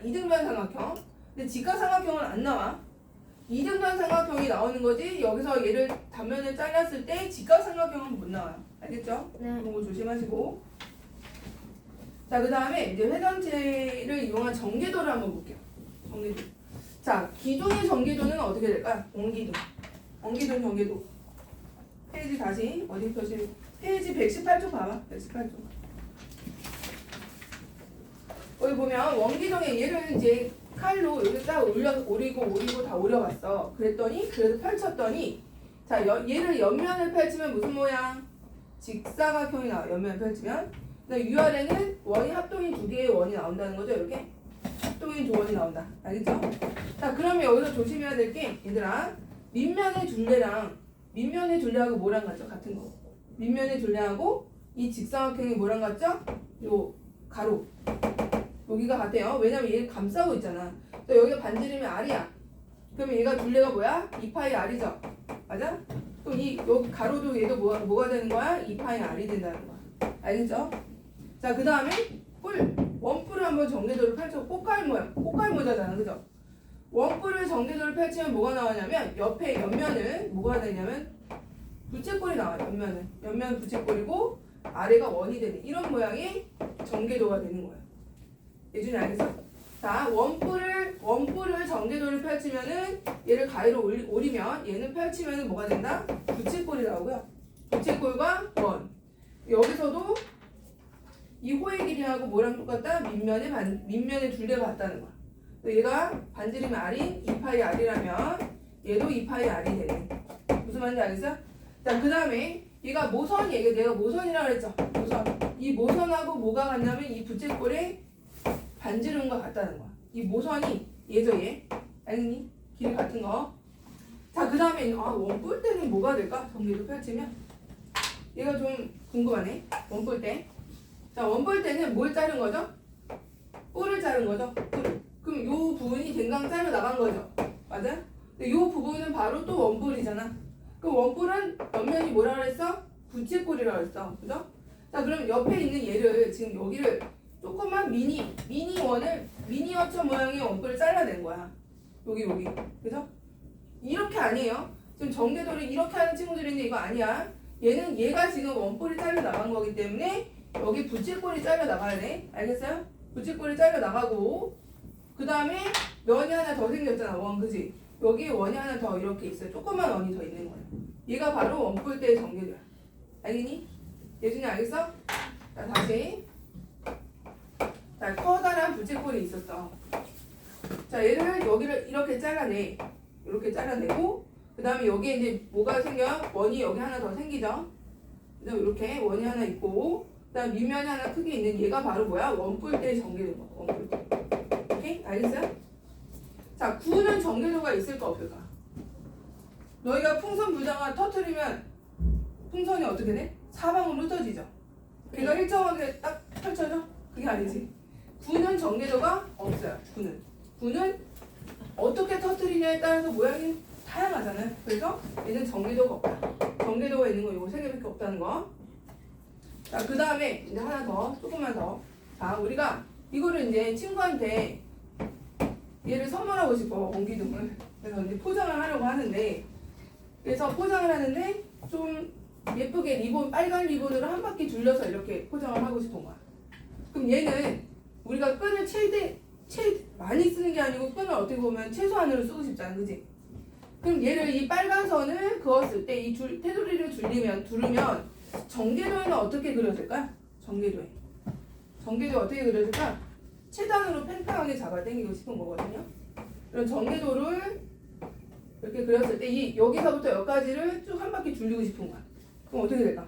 이등변 삼각형. 근데 직각삼각형은 안 나와. 이등변 삼각형이 나오는 거지. 여기서 얘를 단면을 잘랐을 때 직각삼각형은 못 나와요. 알겠죠? 네. 그런 거 조심하시고. 자, 그 다음에 이제 회전체를 이용한 전개도를 한번 볼게요. 전개도. 자, 기둥의 전개도는 어떻게 될까요? 원기둥 전개도. 페이지 다시 어디 펴실? 페이지 118쪽 봐봐. 118쪽. 여기 보면 원기둥에 얘를 이제 칼로 여기 딱 오리고 다 오려봤어. 그래서 펼쳤더니 자 얘를 옆면을 펼치면 무슨 모양? 직사각형이 나와. 옆면을 펼치면. 근데 위아래는 원이 합동인 두 개의 원이 나온다는 거죠. 이렇게 합동인 두 원이 나온다. 알겠죠? 자 그러면 여기서 조심해야 될 게 얘들아 밑면의 둘레하고 뭐랑 같죠? 같은 거. 밑면의 둘레하고 이 직사각형이 뭐랑 같죠? 요 가로. 여기가 같아요. 왜냐면 얘를 감싸고 있잖아. 또 여기가 반지름이 R이야. 그러면 얘가 둘레가 뭐야? 2파이 R이죠. 맞아? 또 이 여기 가로도 얘도 뭐가 되는 거야? 2파이 R이 된다는 거야. 알겠죠? 자, 그 다음에 원뿔을 한번 전개도를 펼쳐. 꽃갈 모자잖아. 그죠? 원뿔을 전개도를 펼치면 뭐가 나오냐면 옆면은 뭐가 되냐면 부채꼴이 나와요. 옆면 부채꼴이고 아래가 원이 되는 이런 모양의 전개도가 되는 거예요. 예준이 알겠어? 자, 원뿔을 전개도를 펼치면은 얘를 가위로 오리면 얘는 펼치면은 뭐가 된다? 부채꼴이 나오고요. 부채꼴과 원. 여기서도 이 호의 길이하고 뭐랑 똑같다? 밑면의 둘레가 같다는 거야. 얘가 반지름이 R인 2파이 R이라면 얘도 2파이 R이 되네. 무슨 말인지 알겠어? 자, 그 다음에 얘가 내가 모선이라고 그랬죠? 모선. 이 모선하고 뭐가 같냐면 이 부채꼴의 반지름과 같다는 거야. 이 모선이 얘죠, 얘. 알겠니? 길이 같은 거. 자, 그 다음에 원뿔 때는 뭐가 될까? 전개도 펼치면. 얘가 좀 궁금하네. 원뿔 때. 자, 원뿔 때는 뭘 자른 거죠? 뿔을 자른 거죠? 뿔을. 그럼 요 부분이 댕강 잘려 나간 거죠? 맞아? 근데 요 부분은 바로 또 원뿔이잖아. 그럼 원뿔은 옆면이 뭐라 그랬어? 부채꼴이라고 그랬어. 그죠? 자, 그럼 옆에 있는 얘를 지금 여기를 조금만 미니어처 모양의 원뿔을 잘라낸 거야. 여기. 그죠? 이렇게 아니에요. 지금 전개도를 이렇게 하는 친구들인데 이거 아니야. 얘가 지금 원뿔이 잘려 나간 거기 때문에 여기 부채꼴이 잘려 나가야 돼. 알겠어요? 부채꼴이 잘려 나가고 그 다음에 면이 하나 더 생겼잖아. 원, 그지? 여기 원이 하나 더 이렇게 있어요. 조그만 원이 더 있는 거야. 얘가 바로 원뿔 때의 전개도야. 알겠니? 예준이 알겠어? 자, 다시. 자, 커다란 부채꼴이 있었어. 자, 얘를 여기를 이렇게 잘라내. 이렇게 잘라내고 그 다음에 여기에 이제 뭐가 생겨? 원이 여기 하나 더 생기죠? 그래서 이렇게 원이 하나 있고 그 다음 밑면이 하나 크게 있는 얘가 바로 뭐야? 원뿔 때의 전개도야. 원뿔 때. 오케이? 알겠어요? 자, 구는 전개도가 있을까 없을까? 너희가 풍선 부장을 터트리면 풍선이 어떻게 돼? 사방으로 흩어지죠. 걔가 일정하게 딱 펼쳐져? 그게 아니지. 구는 전개도가 없어요. 구는 어떻게 터트리냐에 따라서 모양이 다양하잖아요. 그래서 얘는 전개도가 없다. 전개도가 있는 거 이거 3개밖에 없다는 거. 자, 그 다음에 이제 하나 더, 조금만 더. 자, 우리가 이거를 이제 친구한테 얘를 선물하고 싶어, 원기둥을. 그래서 이제 포장을 하려고 하는데, 그래서 포장을 하는데 좀 예쁘게 빨간 리본으로 한 바퀴 둘러서 이렇게 포장을 하고 싶은 거야. 그럼 얘는 우리가 끈을 많이 쓰는 게 아니고 끈을 어떻게 보면 최소한으로 쓰고 싶잖아, 그지? 그럼 얘를 이 빨간 선을 그었을 때 이 테두리를 두르면 전개도에는 어떻게 그려질까? 전개도에 어떻게 그려질까? 최단으로 팽팽하게 잡아당기고 싶은 거거든요. 그럼 전개도를 이렇게 그렸을 때 여기서부터 여기까지를 쭉 한 바퀴 돌리고 싶은 거야. 그럼 어떻게 될까?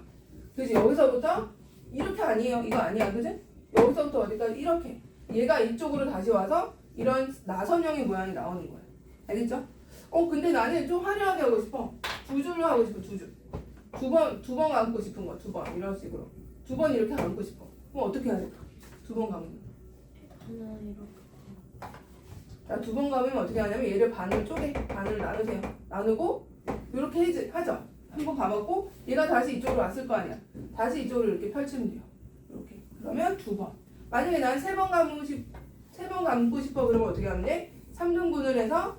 그래서 여기서부터 이렇게 아니에요. 이거 아니야. 그지? 여기서부터 어디까지 이렇게. 얘가 이쪽으로 다시 와서 이런 나선형의 모양이 나오는 거야. 알겠죠? 근데 나는 좀 화려하게 하고 싶어. 두 줄로 하고 싶어. 두 줄. 두 번 감고 싶은 거. 두 번. 이런 식으로. 두 번 이렇게 감고 싶어. 그럼 어떻게 해야 될까? 두 번 감으면. 저는 이렇게. 자, 두 번 감으면 어떻게 하냐면 얘를 반을 반을 나누세요. 나누고 이렇게 하죠. 한 번 감았고 얘가 다시 이쪽으로 왔을 거 아니야. 다시 이쪽으로 이렇게 펼치면 돼요. 이렇게. 그러면 두 번. 만약에 난 세 번 감고 싶어 그러면 어떻게 하면 돼? 3등분을 해서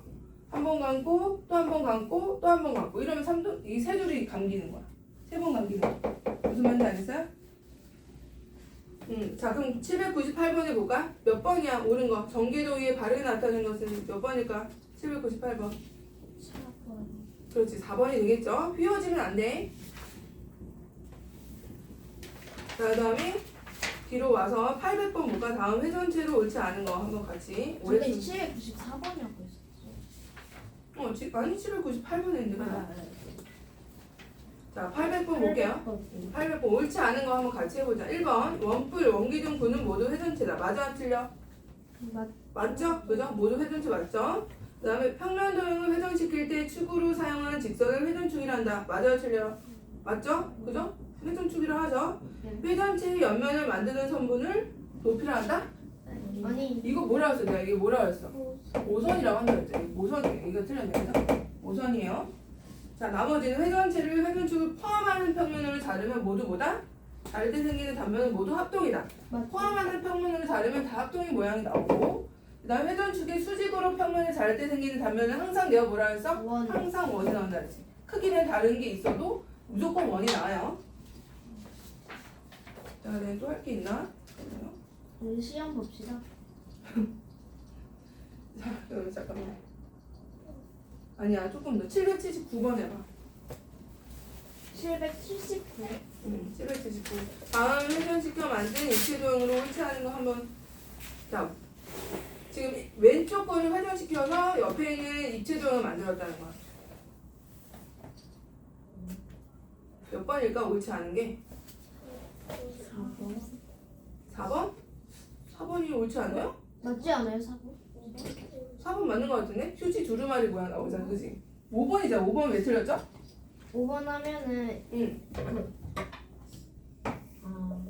한 번 감고 또 한 번 감고 또 한 번 감고 이러면 이 세 줄이 감기는 거야. 세 번 감기는 거야. 무슨 말인지 알겠어요? 자, 그럼 798번에 볼까? 몇 번이야? 옳은 거. 전개도 위에 바르게 나타낸 것은 몇 번일까? 798번. 4번. 그렇지. 4번이 되겠죠? 휘어지면 안 돼. 자, 그 다음에 뒤로 와서 800번 볼까? 다음 회전체로 옳지 않은 거 한번 같이. 근데 794번이라고 했었어. 아니 798번 했는데. 아, 자, 800번 볼게요. 800번 옳지 않은 거 한번 같이 해보자. 1번 원뿔, 원기둥, 구는 모두 회전체다. 맞아? 틀려? 맞죠? 그죠? 모두 회전체 맞죠? 그 다음에 평면 도형을 회전시킬 때 축으로 사용하는 직선을 회전축이란다. 맞아요? 틀려? 맞죠? 그죠? 회전축이라 하죠? 회전체의 옆면을 만드는 선분을 도피라 한다? 아니 이거 뭐라 했어? 내가 이게 뭐라 했어? 모선이라고 한다 했죠? 모선이에요. 이거 틀렸네. 그죠? 모선이에요. 자, 나머지는 회전체를 회전축을 포함하는 평면으로 자르면 모두 뭐다? 자를 때 생기는 단면은 모두 합동이다. 포함하는 평면으로 자르면 다 합동의 모양이 나오고, 그 다음에 회전축의 수직으로 평면을 자를 때 생기는 단면은 항상 내가 뭐라 했어? 원. 항상 원이 나온다 그랬지. 크기는 다른 게 있어도 무조건 원이 나와요. 자, 내가 또 할 게 있나? 우리 시험 봅시다. 자, 잠깐만. 아니야, 조금 더. 779번 해봐. 779. 779. 다음 회전시켜 만든 입체도형으로 옳지 않은 거 한번. 자, 지금 왼쪽 거를 회전시켜서 옆에 있는 입체도형을 만들었다는 거야. 몇 번일까? 옳지 않은 게? 4번. 4번? 4번이 옳지 않아요? 맞지 않아요, 4번? 4번 맞는 거 같은데? 휴지 두루마리 모양 나오잖아, 그지? 5번이잖아. 5번 왜 틀렸죠? 5번 하면은 응. 아,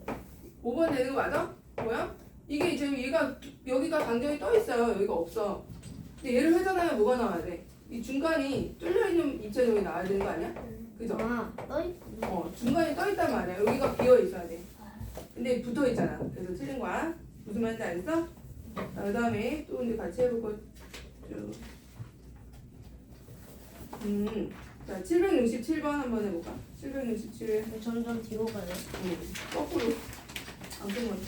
5번 되는 거 맞아? 뭐야? 이게 지금 얘가 여기가 간격이 떠 있어요. 여기가 없어. 근데 얘를 회전하면 뭐가 나와야 돼? 이 중간이 뚫려 있는 입체적이 나와야 되는 거 아니야? 그죠? 떠있구나. 중간이 떠 있단 말이야. 여기가 비어 있어야 돼. 근데 붙어 있잖아. 그래서 틀린 거야. 무슨 말인지 알겠어? 자, 그다음에 또 이제 같이 해볼 거 쭉. 자, 767번 한번 해볼까? 767. 점점 뒤로 가요. 거꾸로. 안 된 것 같아.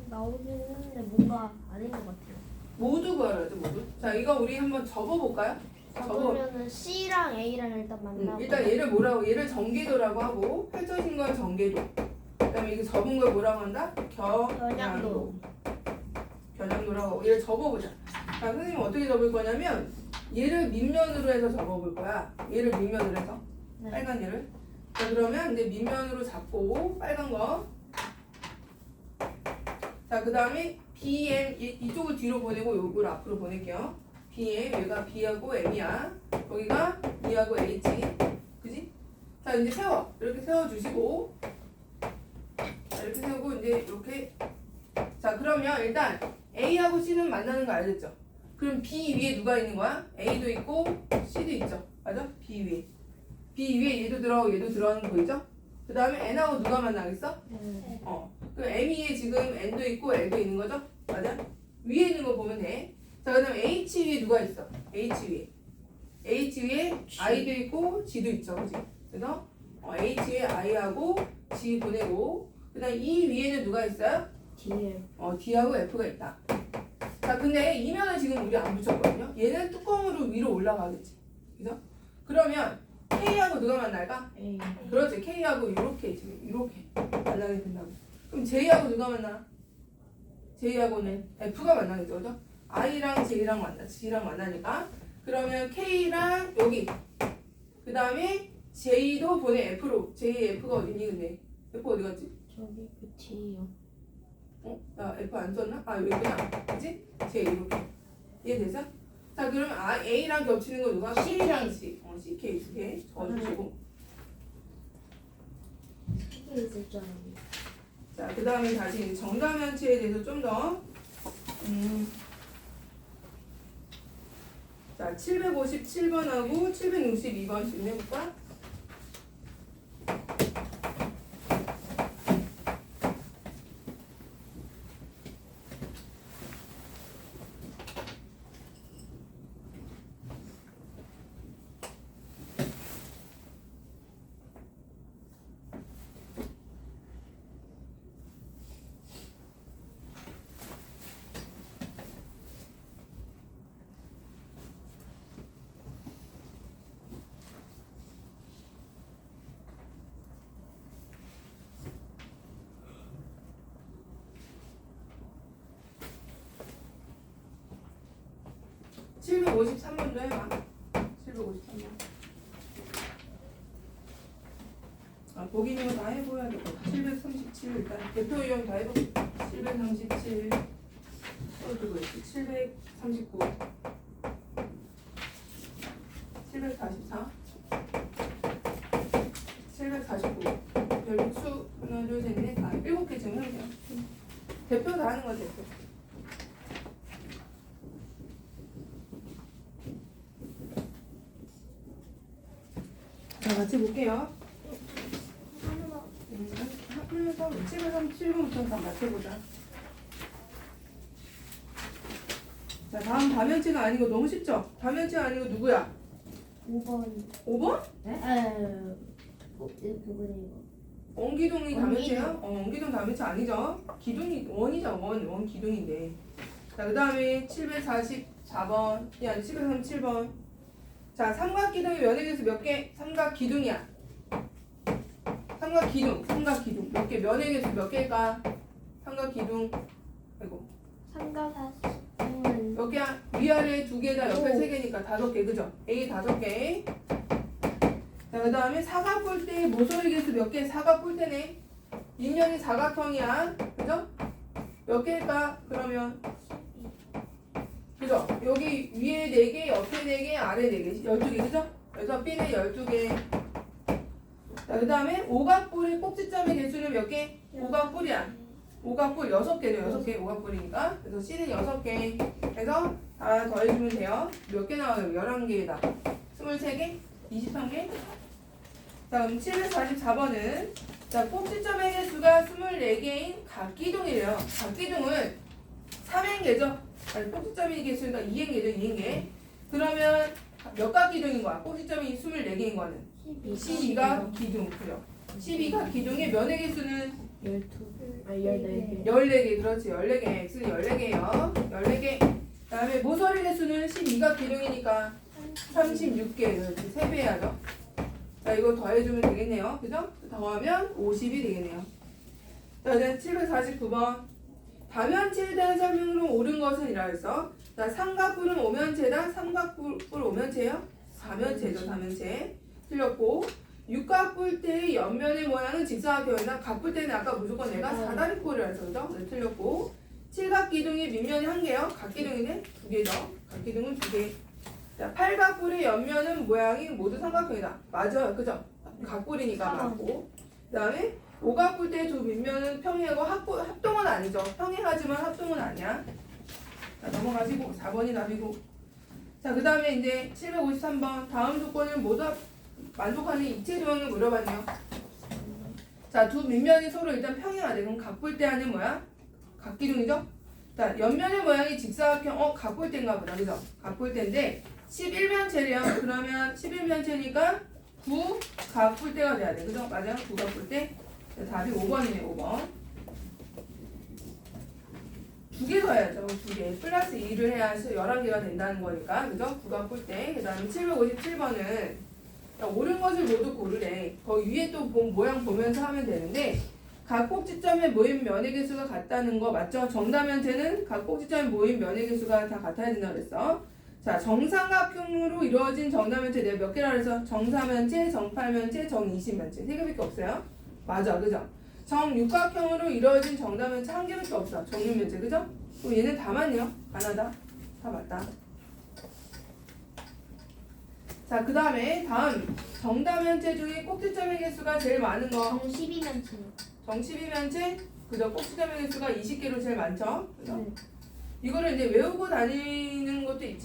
나오긴 했는데 뭔가 아닌 것 같아요. 모두 구하라죠, 모두. 자, 이거 우리 한번 접어볼까요? 그러면은 C랑 A랑 일단 만나고. 일단 얘를 뭐라고? 얘를 전개도라고 하고 펼쳐진 건 전개도. 그다음에 이게 접은 걸 뭐라고 한다? 겨냥도. 겨냥도라고 하고 얘를 접어보자. 자, 선생님 어떻게 접을 거냐면 얘를 밑면으로 해서 접어볼 거야. 얘를 밑면으로 해서. 네. 빨간 얘를. 자, 그러면 이제 밑면으로 잡고 빨간 거. 자, 그 다음에 BM 이쪽을 뒤로 보내고 요걸 앞으로 보낼게요. BM 얘가 B하고 M이야. 여기가 E하고 H. 그지? 자, 이제 세워. 이렇게 세워주시고. 자, 이렇게 세우고 이제 이렇게. 자, 그러면 일단 A하고 C는 만나는 거 알겠죠? 그럼 B 위에 누가 있는 거야? A도 있고 C도 있죠. 맞아? B 위에. B 위에 얘도 들어가고 얘도 들어가는 거 보이죠? 그 다음에 N하고 누가 만나겠어? 네. 그럼 M 위에 지금 N도 있고 L도 있는 거죠? 맞아? 위에 있는 거 보면 돼. 자, 그 다음에 H 위에 누가 있어? H 위에. H 위에 I도 있고 G도 있죠. 그지? 그래서 H 위에 I하고 G 보내고 그 다음 E 위에는 누가 있어요? 뒤에. D하고 F가 있다. 자, 근데 이면은 지금 우리 안 붙였거든요. 얘는 뚜껑으로 위로 올라가겠지. 그죠? 그러면 K하고 누가 만날까? A. 그렇지. K하고 이렇게 지금 이렇게 만나게 된다고. 그럼 J하고 누가 만나? J하고는 F가 만나겠죠. 그죠? I랑 J랑 만나. G랑 만나니까. 그러면 K랑 여기. 그 다음에 J도 보내 F로. J, F가 어디니 근데? F 어디 갔지? 저기 그 뒤에요. 나 F 안 썼나? 아 여기구나. 그치? J 이렇게. 이해되죠? 자 그럼 A랑 겹치는 거 누가? K랑 C. C, K 두 개 적어주시고. 이게 있을 줄 알았는데. 자 그 다음에 다시 정다면체에 대해서 좀 더. 자 757번하고 762번 지금 해볼까? 칠백 753번도 해봐. 753번. 보기 있는 거 다 해보야 돼. 737 일단 대표 이용 다 해볼게. 737 써주고 있지. 739 744 749 별수 하나 둘셋넷 다 7개 지금 해보세요. 대표 다 하는 거야 대표. 자 같이 볼게요. 하면서 737번부터 다 맞춰보자. 자 다음 다면체가 아니고 너무 쉽죠? 다면체가 아니고 누구야? 5번. 5번? 네? 그거네요. 원기둥이 다면체야? 원기둥 다면체 아니죠? 기둥이 원이죠. 원 기둥인데. 자 그 다음에 744번 아니 737번. 자 삼각기둥이 면역에서 몇 개? 삼각기둥이야. 삼각기둥 몇 개? 면역에서 몇 개일까? 삼각기둥 아이고 삼각형은 몇 개야? 위아래 두 개다 옆에 세 개니까 5개 그죠? A 5개. 자 그 다음에 사각뿔대 모서리 개수 몇 개? 사각뿔대네. 인연이 사각형이야 그죠? 몇 개일까? 그러면 그죠? 여기 위에 4개 옆에 4개 아래 4개 12개 그죠? 그래서 B는 12개. 자 그 다음에 오각뿔의 꼭지점의 개수는 몇 개? 오각뿔이야. 오각뿔 6개죠. 6개 오각뿔이니까. 그래서 C는 6개. 그래서 다 더해주면 돼요. 몇 개 나와요? 11개에다 23개? 23개? 자 그럼 744번은 자 꼭지점의 개수가 24개인 각기둥이래요. 각기둥은 3행계죠. 아니 꼭지점의 개수가 2행계죠. 2행계. 그러면 몇 각기둥인 거야? 꼭지점이 24개인 거는 12가 기둥. 그죠? 12가 기둥의 면의 개수는 12. 14개. 14개. 그렇지. 14개. X는 14개예요. 14개. 그 다음에 모서리 개수는 12가 기둥이니까 36개. 그렇지. 3배 해야죠. 자, 이거 더해주면 되겠네요. 그죠? 더하면 50이 되겠네요. 자, 이제 749번. 다면체에 대한 설명으로 옳은 것은 이라 했어. 자, 삼각뿔은 오면체다. 삼각뿔 오면체요? 사면체죠. 사면체. 틀렸고. 육각뿔대의 옆면의 모양은 직사각형이나 각뿔대는 아까 무조건 내가 사다리꼴이라 해서 그죠? 네, 틀렸고. 칠각기둥의 밑면이 1개요. 각기둥이는 2개죠. 각기둥은 2개. 자, 팔각뿔의 옆면은 모양이 모두 삼각형이다. 맞아요. 그죠? 각뿔이니까 맞고. 그 다음에 오각뿔대의 두 밑면은 평행하고 합동은 아니죠. 평행하지만 합동은 아니야. 자, 넘어가시고 4번이 답이고. 자, 그 다음에 이제 753번 다음 조건을 모두 만족하는 입체 조항을 물어봤네요. 자, 두 밑면이 서로 일단 평행하대. 그럼 각볼대하는 뭐야? 각기둥이죠? 자, 옆면의 모양이 직사각형, 각볼대인가 보다. 그죠? 각볼대인데 11면체래요. 그러면 11면체니까 9 각볼대가 돼야 돼. 그죠? 맞아요? 9 각볼대. 자, 답이 5번이네, 5번. 두 개 더해야죠. 두 개. 플러스 2를 해야 11개가 된다는 거니까. 그죠? 9 각볼대. 그 다음에 757번은 옳은 것을 모두 고르래. 거기 위에 또 모양 보면서 하면 되는데 각 꼭지점에 모인 면의 개수가 같다는 거 맞죠? 정다면체는 각 꼭지점에 모인 면의 개수가 다 같아야 된다고 그랬어. 자, 정삼각형으로 이루어진 정다면체 내가 몇 개라 그래서 정사면체, 정팔면체, 정이십면체 세 개밖에 없어요. 맞아, 그죠? 정육각형으로 이루어진 정다면체 한 개밖에 없어. 정육면체, 그죠? 그럼 얘는 다 맞네요. 하나다. 다 맞다. 자, 그 다음에 다음 정다면체 중에 꼭지점의 개수가 제일 많은 거 정 12면체. 정 12면체 그죠? 꼭지점의 개수가 20개로 제일 많죠? 그죠? 네. 이거를 이제 외우고 다니는 것도 있지.